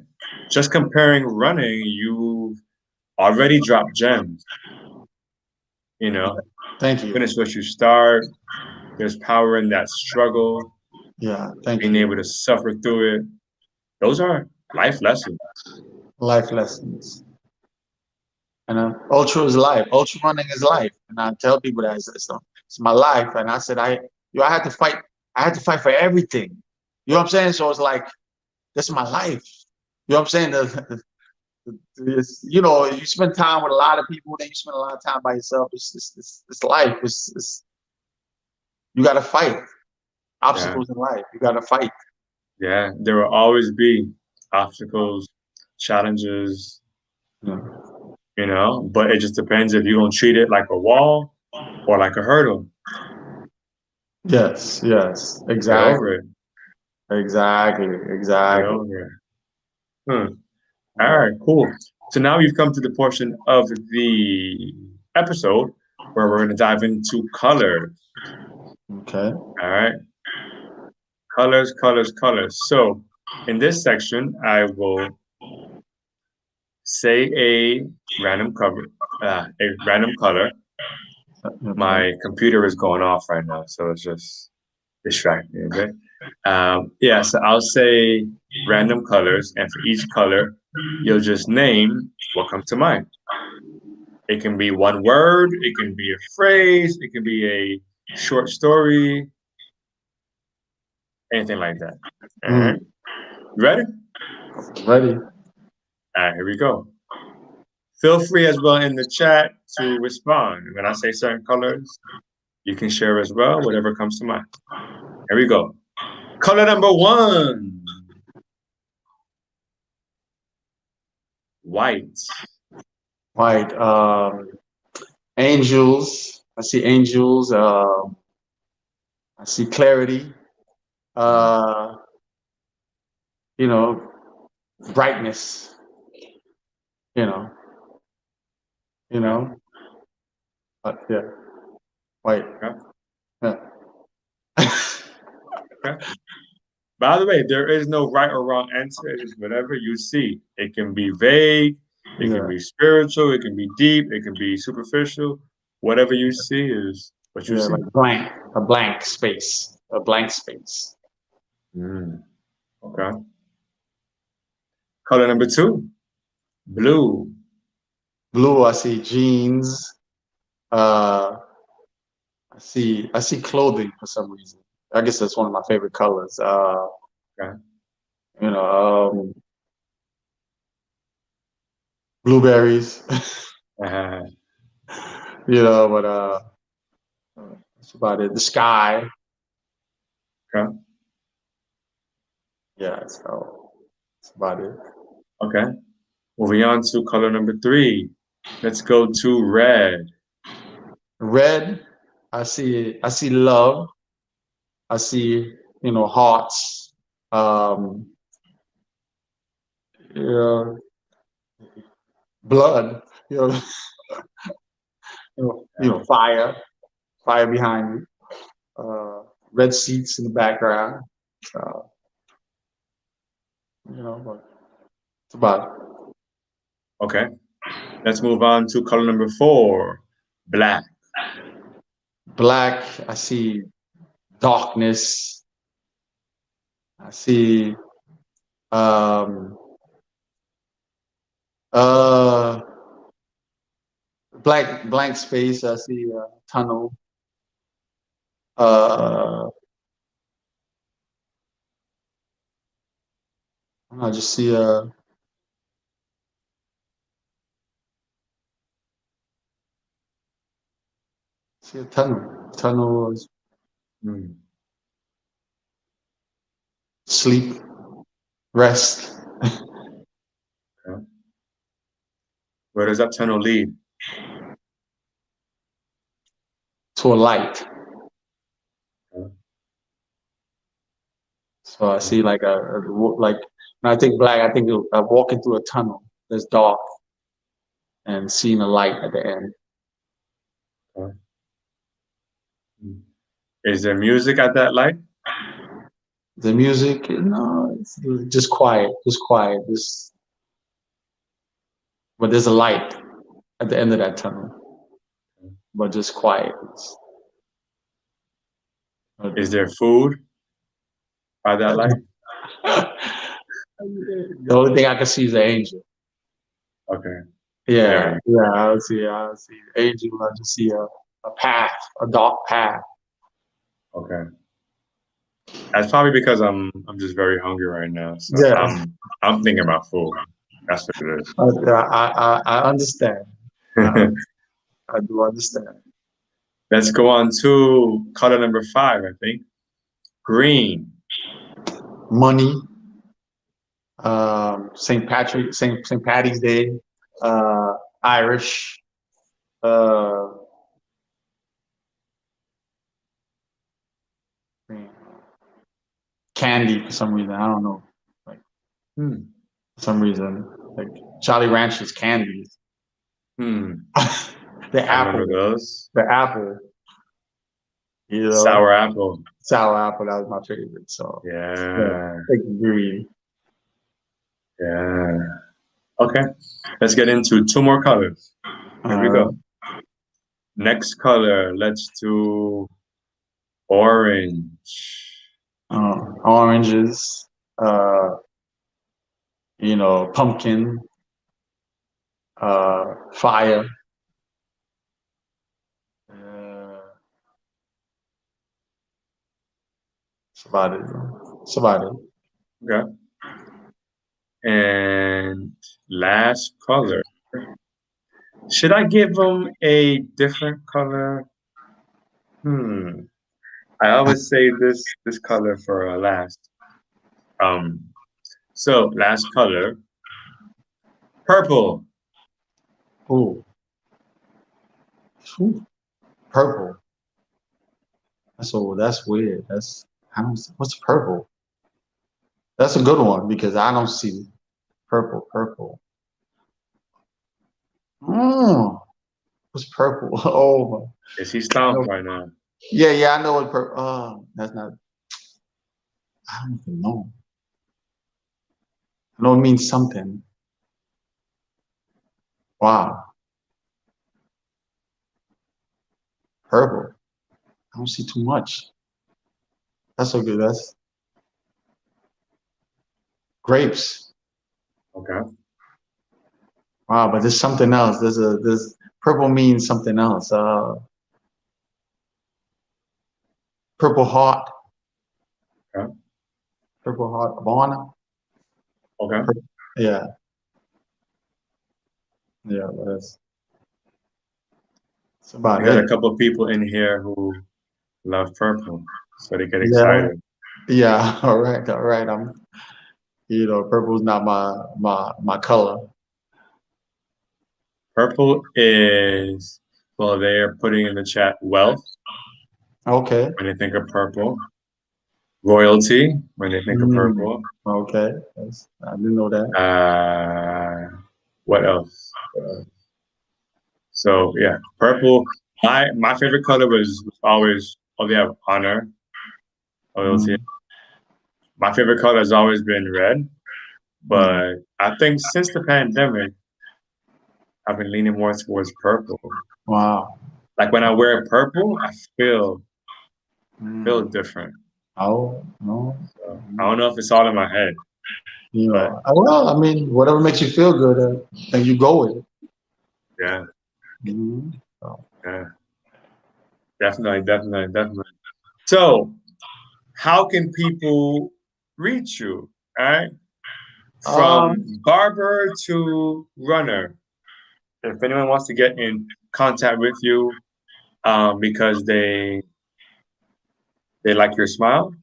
Just comparing running, you've already dropped gems. Thank you. Finish what you start. There's power in that struggle. Yeah, thank being you. able to suffer through it. Those are life lessons. Life lessons. Ultra is life. Ultra running is life. And I tell people that it's my life. And I said, I had to fight. I had to fight for everything. You know what I'm saying? So it's like, this is my life. You know what I'm saying? You spend time with a lot of people, then you spend a lot of time by yourself. It's life. You got to fight obstacles in life. You got to fight. Yeah, there will always be obstacles, challenges, but it just depends if you're going to treat it like a wall or like a hurdle. Yes, exactly. Get over it. Exactly. Get over it. All right, cool. So now we've come to the portion of the episode where we're going to dive into colors. Okay. All right. Colors. So in this section, I will say a random color. My computer is going off right now, so it's just distracting. Okay. So I'll say random colors, and for each color, you'll just name what comes to mind. It can be one word, it can be a phrase, it can be a short story, anything like that. All right. You ready? Ready. All right, here we go. Feel free as well in the chat to respond. When I say certain colors, you can share as well, whatever comes to mind. Here we go. Color number 1. White. White. Angels. I see angels. I see clarity. Brightness. Yeah. White. Okay. Yeah. Okay. By the way, there is no right or wrong answer. It is whatever you see. It can be vague, it can be spiritual, it can be deep, it can be superficial. Whatever you see is what you see. Like a blank space. Okay. Color number 2, blue. Blue, I see jeans. I see clothing for some reason. I guess that's one of my favorite colors. Okay. You know, blueberries. Uh, You know, but that's about it. The sky. okay. Yeah, so that's about it. Okay. Moving on to color number 3. Let's go to red. Red. I see love. I see, hearts. Um, you know, blood. You know, fire. Fire behind me. Red seats in the background. Uh, but it's about it. Okay. Let's move on to color number 4. Black. Black. I see darkness. I see um, uh, blank space. I see tunnel. Uh, I just see a tunnel. Tunnel is Hmm. sleep, rest. Okay. Where does that tunnel lead? To a light. Okay. So I see like like when I think black, I think walking through a tunnel that's dark and seeing a light at the end. Okay. Hmm. Is there music at that light? The music, no, it's just quiet, just but there's a light at the end of that tunnel, but just quiet. Is there food by that light? The only thing I can see is an angel. Okay. Yeah, There. yeah, I see an angel. I just see a path, a dark path. Okay. That's probably because I'm just very hungry right now. So Yeah, I'm thinking about food. That's what it is. I understand. I, I do understand. Let's go on to color number 5, I think. Green. Money, St. Patty's Day, Irish, uh, candy for some reason. I don't know. Like Hmm. for some reason, like Charlie Rancher's candies. Hmm. The I remember apple, those. the apple. You know, Sour apple. sour apple. That was my favorite. So yeah, Yeah. take green. Yeah. Okay. Let's get into 2 more colors. Here we Uh, go. Next color, let's do orange. Oranges. Uh, pumpkin. Fire. Uh, that's about it. That's about it. Okay. And last color. Should I give them a different color? Hmm. I always say this color for last. Um. So last color, purple. Ooh, ooh, purple. That's weird. I don't. What's purple? That's a good one because I don't see purple. Purple. Mm, what's purple? Oh, Is he I stomped know. right now? Yeah, yeah, I know what purple. Oh, that's not. I don't even know. I know it means something. Wow, purple. I don't see too much. That's so good. That's grapes. Okay. Wow, but there's something else. There's purple means something else. Purple heart. Purple Heart of Honor. Okay. Yeah, yeah, that's about We got it. a couple of people in here who love purple, so they get Yeah, excited. yeah. All right, all right. Purple's not my color. Purple is, well, they are putting in the chat wealth Okay. when they think of purple, royalty when they think of Mm, purple. okay. I didn't know that. What else? So yeah, purple. My favorite color was always, oh, they have honor, loyalty. Mm, My favorite color has always been red, mm. but I think since the pandemic, I've been leaning more towards purple. Wow. Like when I wear purple, I feel Mm. different. Oh, no. So I don't know if it's all in my head, but Well, I mean, whatever makes you feel good, then you go with it. yeah, So, yeah, definitely, definitely, definitely. So how can people reach you? All right, um, from barber to runner. If anyone wants to get in contact with you, because they like your smile,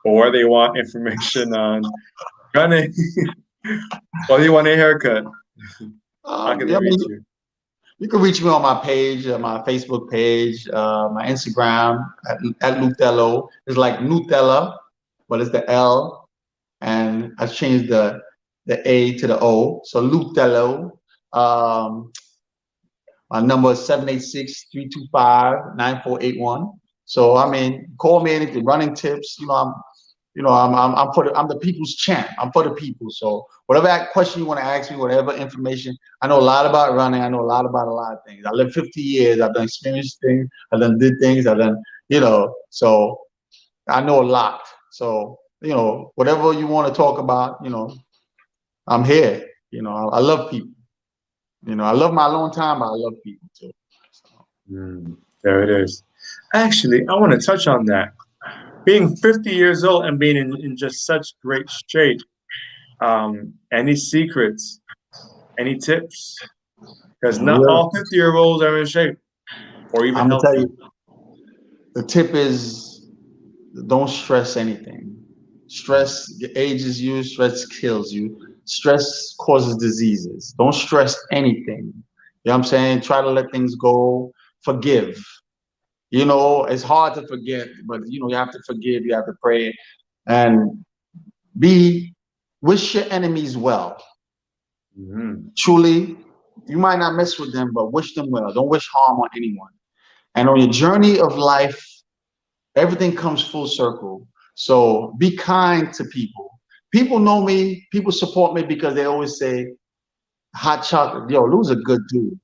or they want information on running, or they want a haircut, how can they yeah, I mean, reach you? you can reach me on my page, my Facebook page, my Instagram at Lutello. It's like Nutella, but it's the L, and I changed the A to the O. So Lutello. Um, my number is 786-325-9481. So I mean, call me anything. Running tips. I'm the people's champ. I'm for the people. So whatever question you want to ask me, whatever information, I know a lot about running. I know a lot about a lot of things. I lived 50 years. I've done experienced things. I've done did things. I've done, so I know a lot. So, whatever you want to talk about, I'm here. I love people. I love my alone time, but I love people too. So, There it is. Actually, I want to touch on that. Being 50 years old and being in just such great shape, any secrets, any tips? Because not real, all 50-year-olds are in shape or even I'm gonna tell healthy. you, the tip is don't stress anything. Stress ages you, stress kills you. Stress causes diseases. Don't stress anything. You know what I'm saying? Try to let things go. Forgive. It's hard to forget, but you have to forgive, you have to pray, and be wish your enemies well. Mhm. Truly, you might not mess with them, but wish them well. Don't wish harm on anyone. And on your journey of life, everything comes full circle. So be kind to people. People know me, people support me because they always say, hot chocolate, yo, Lou's a good dude.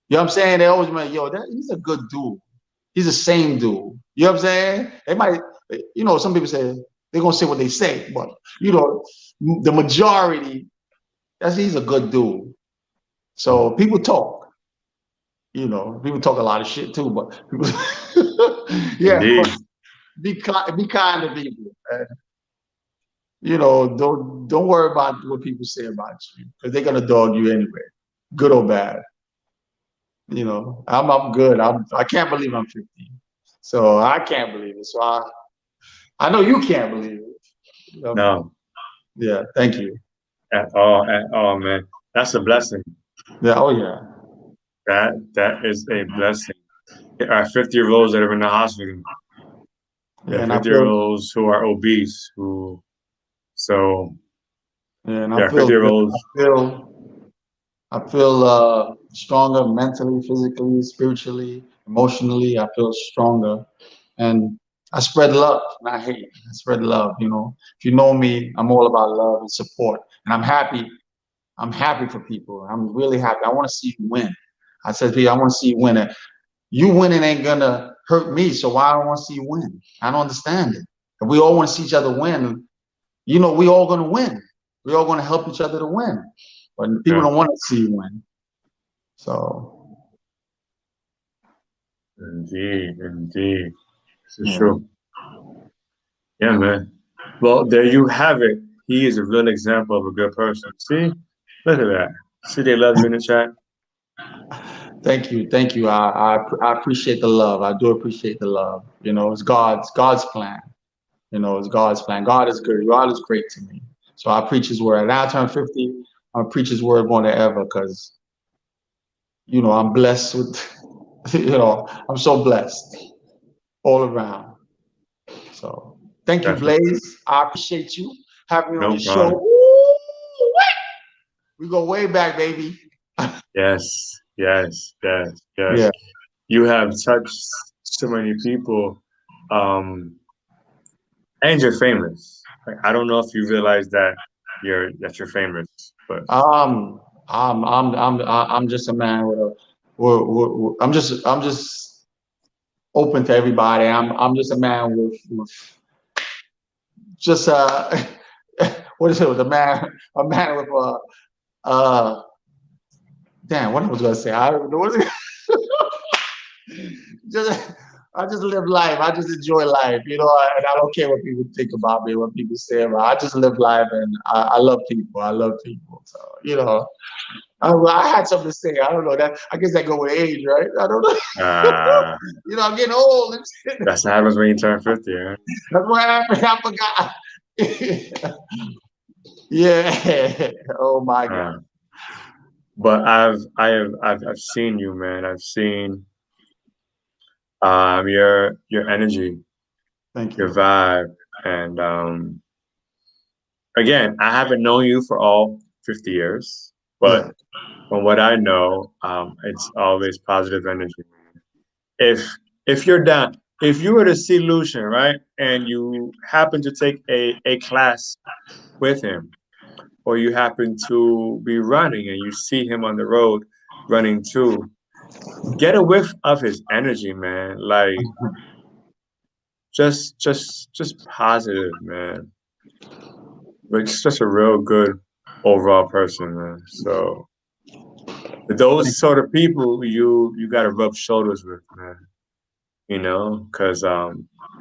You know what I'm saying? They always say, yo, he's a good dude. He's the same dude. You know what I'm saying? They might, some people say, they're going to say what they say, but, the majority, he's a good dude. So people talk, people talk a lot of shit too, but people, yeah, but Indeed. be kind to people. Don't worry about what people say about you because they're gonna dog you anyway, good or bad. I'm good. I can't believe I'm 50, so I can't believe it. So I know you can't believe it. No, Yeah, thank you. at all, man. That's a blessing. Yeah, oh yeah. That is a blessing. There are 50-year-olds that are in the hospital. There Yeah, are and I 50 year feel olds who are obese, so yeah, and there I are feel 50 year good. olds. I feel stronger mentally, physically, spiritually, emotionally. I feel stronger, and I spread love, not hate. I spread love. If you know me, I'm all about love and support, and I'm happy. I'm happy for people. I'm really happy. I want to see you win. I said to you, I want to see you win. You winning ain't gonna hurt me, so why I want to see you win? I don't understand it. If we all want to see each other win, we all gonna win. We all gonna help each other to win. But people Yeah, don't want to see you win. So indeed, indeed. This is yeah. true. Yeah, man. Well, there you have it. He is a real example of a good person. See? Look at that. See, they love you in the chat. Thank you, thank you. I appreciate the love. I do appreciate the love. You know, it's God's plan. You know, it's God's plan. God is good. God is great to me. So I preach His word. Now I turn 50. I preach His word more than ever because you know I'm blessed with. You know, I'm so blessed all around. So thank you, Definitely. Blaze. I appreciate you having me on No your show. problem. Woo! We go way back, baby. Yes, yes, yes, yes. Yeah. You have touched so many people, um, and you're famous. Like, I don't know if you realize that you're famous, but Um, I'm just a man with a, I'm just open to everybody. I'm just a man with just what is it? With a man with uh, damn, what I was gonna say? I don't know what is it? Just I just live life. I just enjoy life, you know, and I don't care what people think about me, what people say about. I just live life, and I love people. I love people. So you know, I had something to say. I don't know that. I guess that go with age, right? I don't know. uh, You know, I'm getting old. And shit. that's what happens when you turn 50, right? That's what happened. I forgot. Yeah. Oh my God. Uh, but I've seen you, man. I've seen your energy, Thank your you. vibe, and again, I haven't known you for all 50 years, but Yeah. from what I know, it's always positive energy. If if you're down, if you were to see Lucien, right, and you happen to take a class with him, or you happen to be running and you see him on the road running too, get a whiff of his energy, man. Like just positive, man. But it's just a real good overall person, man. So those sort of people you got to rub shoulders with, man. You know, because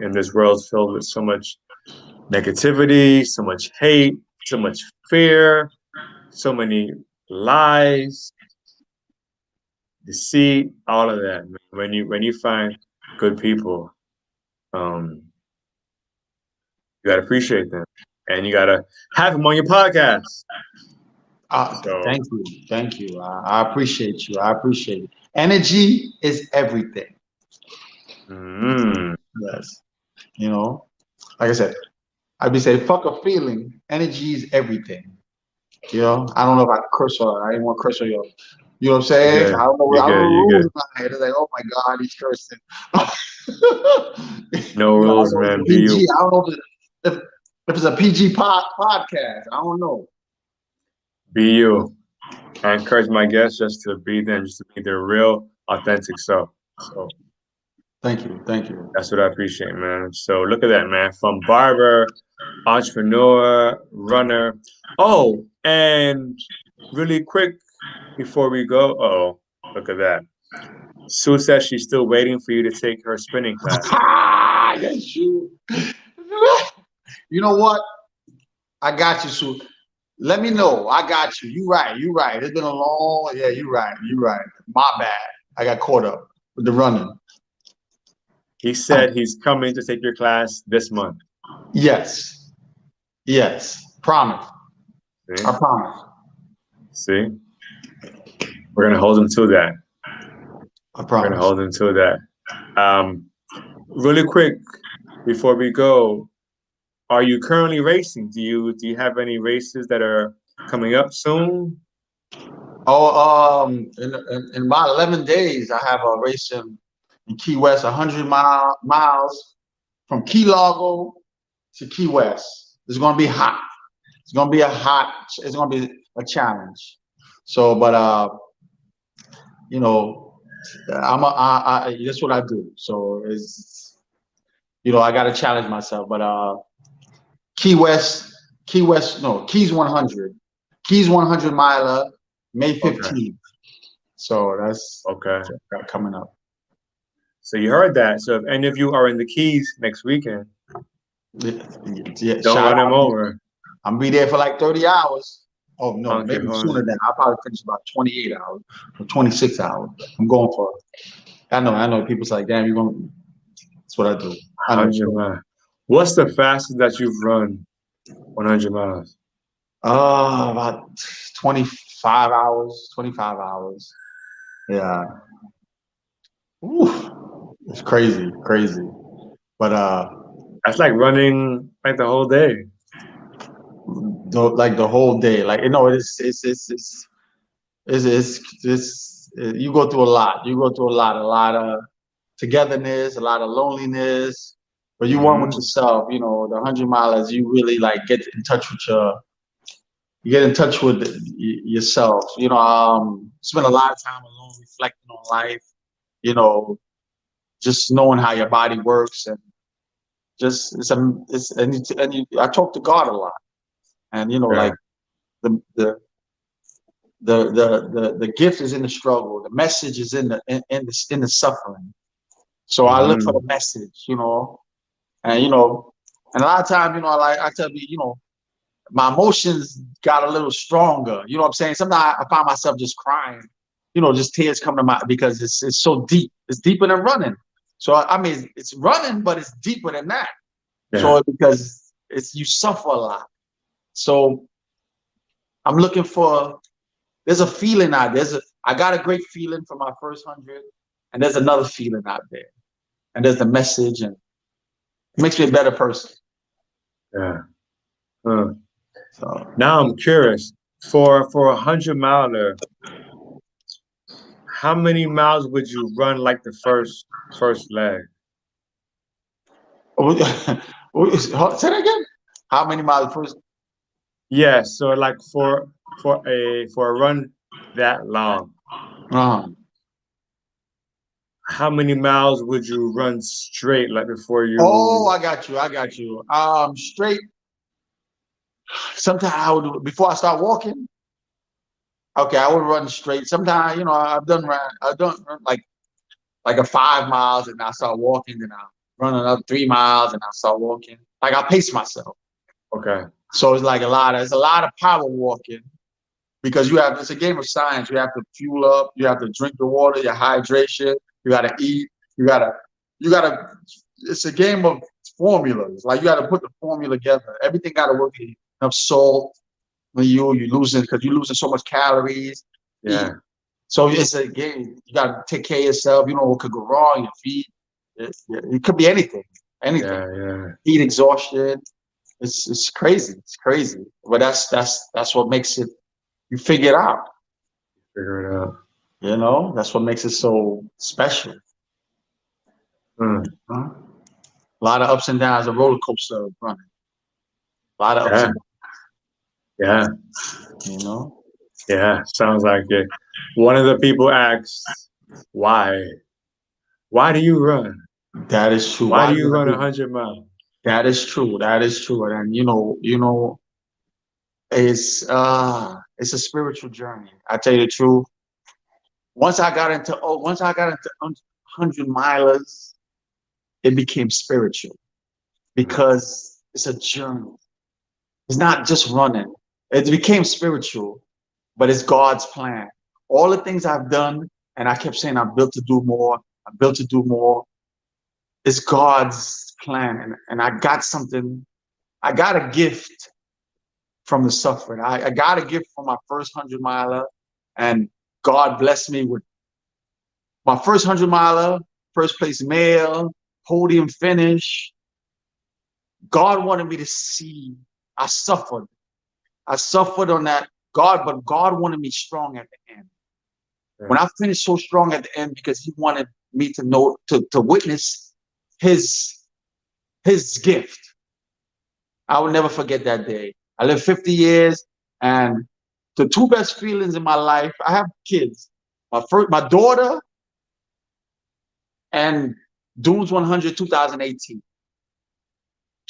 in this world filled with so much negativity, so much hate, so much fear, so many lies, deceit, all of that. Man. When you find good people, um, you gotta appreciate them, and you gotta have them on your podcast. So, Thank you. Thank you. I appreciate you. I appreciate it. Energy is everything. mm, Yes. You know, like I said, I'd be saying, fuck a feeling. Energy is everything. You know, I don't know if I curse or I didn't want to curse or you. You know what I'm you're saying? good. You're I don't know good. You're rules good. in my head. It's like, oh my God, he's cursing. No You know, I don't rules, know if it's man. Be PG. you. I don't know if it's a PG podcast. I don't know. Be you. I encourage my guests just to be them, just to be their real, authentic self. So Thank you. Thank you. that's what I appreciate, man. So look at that, man. From barber, entrepreneur, runner. Oh, and really quick before we go, oh, look at that. Sue says she's still waiting for you to take her spinning class. Yes, you. You know what? I got you, Sue. Let me know. I got you. You right. You right. It's been a long. Yeah, you right. You right. My bad. I got caught up with the running. He said he's coming to take your class this month. Yes. Yes. Promise. See? I promise. See? We're gonna hold him to that. I We're gonna promise. hold him to that. Really quick before we go, are you currently racing? Do you have any races that are coming up soon? Oh, in about 11 days, I have a race in Key West, 100 miles from Key Largo to Key West. It's going to be hot. It's going to be it's going to be a challenge. So, but, you know, that's what I do. So it's, you know, I got to challenge myself, but, Key West, no, Keys 100. Keys 100 miler, May Okay. 15th. So that's Okay. coming up. So you heard that. So if any of you are in the Keys next weekend, Yeah, Don't shout run him out. over. I'm be there for like 30 hours. Oh no, Okay, maybe hold sooner on. than that. I'll probably finish about 28 hours or 26 hours. I'm going for it. I know people's like, damn, you're going that's what I do. I know. 100 miles. What's the fastest that you've run 100 miles? About 25 hours, 25 hours. Yeah. Ooh, it's crazy, crazy. But That's like running like the whole day. like the whole day, like you go through a lot. You go through a lot of togetherness, a lot of loneliness. But you one with Hmm. yourself. You know, the 100 milers, you really like get in touch with you get in touch with yourself. You know, spend a lot of time alone, reflecting on life. You know, just knowing how your body works and just I talk to God a lot, and you know, Yeah. like the the the gift is in the struggle. The message is in the suffering. So I look for the Hmm. message, you know, and you know, and a lot of times, you know, like I tell you, you know, my emotions got a little stronger. You know what I'm saying? Sometimes I find myself just crying, you know, just tears come to my because it's so deep. It's deeper than running. So I mean, it's running, but it's deeper than that. Yeah. So because it's you suffer a lot. So I'm looking for. There's a feeling out there. I got a great feeling for my first 100, and there's another feeling out there, and there's the message, and it makes me a better person. Yeah. Huh. So, Now I'm curious. For 100 miler, how many miles would you run like the first leg? say that again. How many miles first? Yeah, so like for a run that long, Uh-huh. how many miles would you run straight like before Oh, you? I got you. I got you. Straight. Sometimes I would before I start walking. Okay, I would run straight. Sometimes you know I've done like a 5 miles, and I start walking, and I run another 3 miles, and I start walking. Like I pace myself. Okay. So it's like it's a lot of power walking because it's a game of science. You have to fuel up, you have to drink the water, your hydration, you gotta eat, you gotta it's a game of formulas. Like you gotta put the formula together. Everything gotta work. Enough salt when you losing because you're losing so much calories. Eat. Yeah. So it's a game. You gotta take care of yourself. You know what could go wrong, your feet. It could be anything. Anything. Yeah. Yeah. Heat exhaustion. It's crazy. It's crazy. But that's what makes it. You figure it out. Figure it out. You know, that's what makes it so special. Hmm. Huh? A lot of ups and downs. A roller coaster of running. A lot of ups Yeah. and Yeah. downs. You know. Yeah. Sounds like it. One of the people asks, "Why? Why do you run? That is true. Why Why do do you I run a do? hundred miles?" That is true. That is true. And it's a spiritual journey. I tell you the truth. Once I got into 100 milers, it became spiritual because it's a journey. It's not just running. It became spiritual, but it's God's plan. All the things I've done, and I kept saying I'm built to do more. I'm built to do more. It's God's plan, and I got something. I got a gift from the suffering. I got a gift from my first 100 miler, and God blessed me with my first 100 miler, first place male, podium finish. God wanted me to see. I suffered. I suffered on that. But God wanted me strong at the end. Yeah. When I finished so strong at the end, because He wanted me to know, to witness His gift. I will never forget that day. I lived 50 years, and the two best feelings in my life. I have kids. My daughter, and Dunes 100 2018.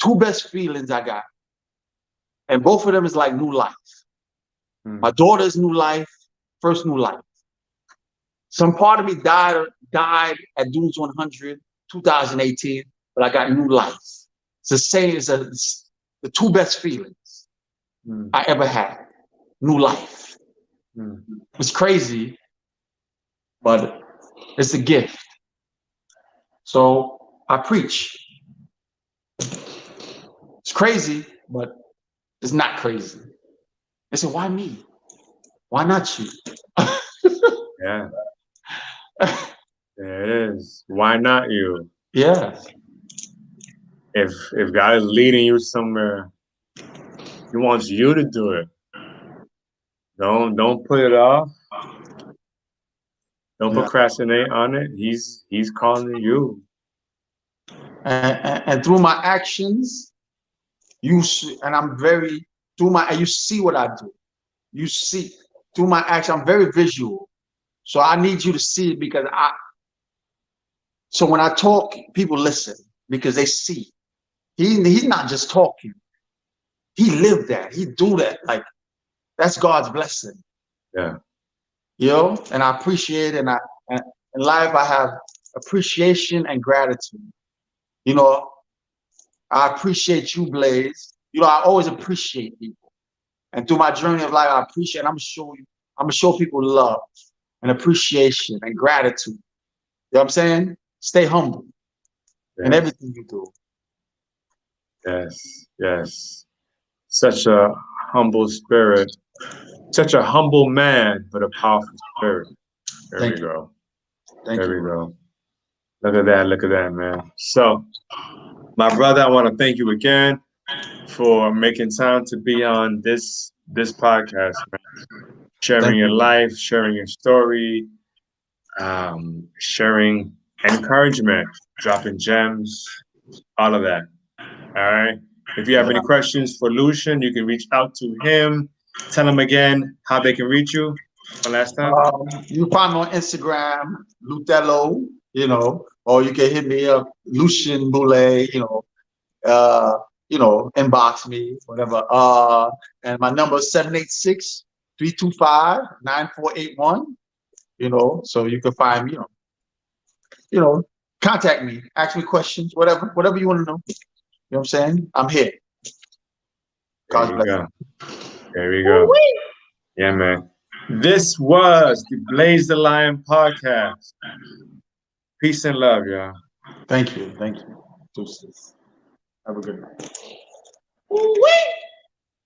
Two best feelings I got, and both of them is like new life. Hmm. My daughter's new life, first new life. Some part of me died at Dunes 100 2018, but I got new life. It's the same. It's the two best feelings I ever had. New life. It's crazy, but it's a gift. So I preach. It's crazy, but it's not crazy. They said, why me? Why not you? Yeah. There it is. Why not you? Yeah. If God is leading you somewhere, He wants you to do it. Don't put it off. Don't procrastinate on it. He's calling you. And through my actions, you see, and I'm very through my. You see what I do. You see through my action. I'm very visual, so I need you to see it because I. So when I talk, people listen because they see. He's not just talking. He lived that. He do that. Like that's God's blessing. Yeah. You know, and I appreciate it. And in life I have appreciation and gratitude. You know, I appreciate you, Blaze. You know, I always appreciate people. And through my journey of life, I appreciate. I'm gonna show people love and appreciation and gratitude. You know what I'm saying? Stay humble in everything you do. Yes, yes. Such a humble spirit. Such a humble man, but a powerful spirit. There we go. There we go. Look at that, man. So, my brother, I want to thank you again for making time to be on this podcast, man. Sharing your life, sharing your story, sharing encouragement, dropping gems, all of that. All right. If you have any questions for Lucien, you can reach out to him. Tell him again how they can reach you. One last time. You can find me on Instagram, Lutello, you know, or you can hit me up, Lucien Boulet, inbox me, whatever. And my number is 786-325-9481. You know, so you can find me, contact me, ask me questions, whatever you want to know. You know what I'm saying? I'm here. There you go. There we go. Yeah, man. This was the Blaze the Lion podcast. Peace and love, y'all. Thank you. Thank you. Deuces. Have a good night. Ooh-wee.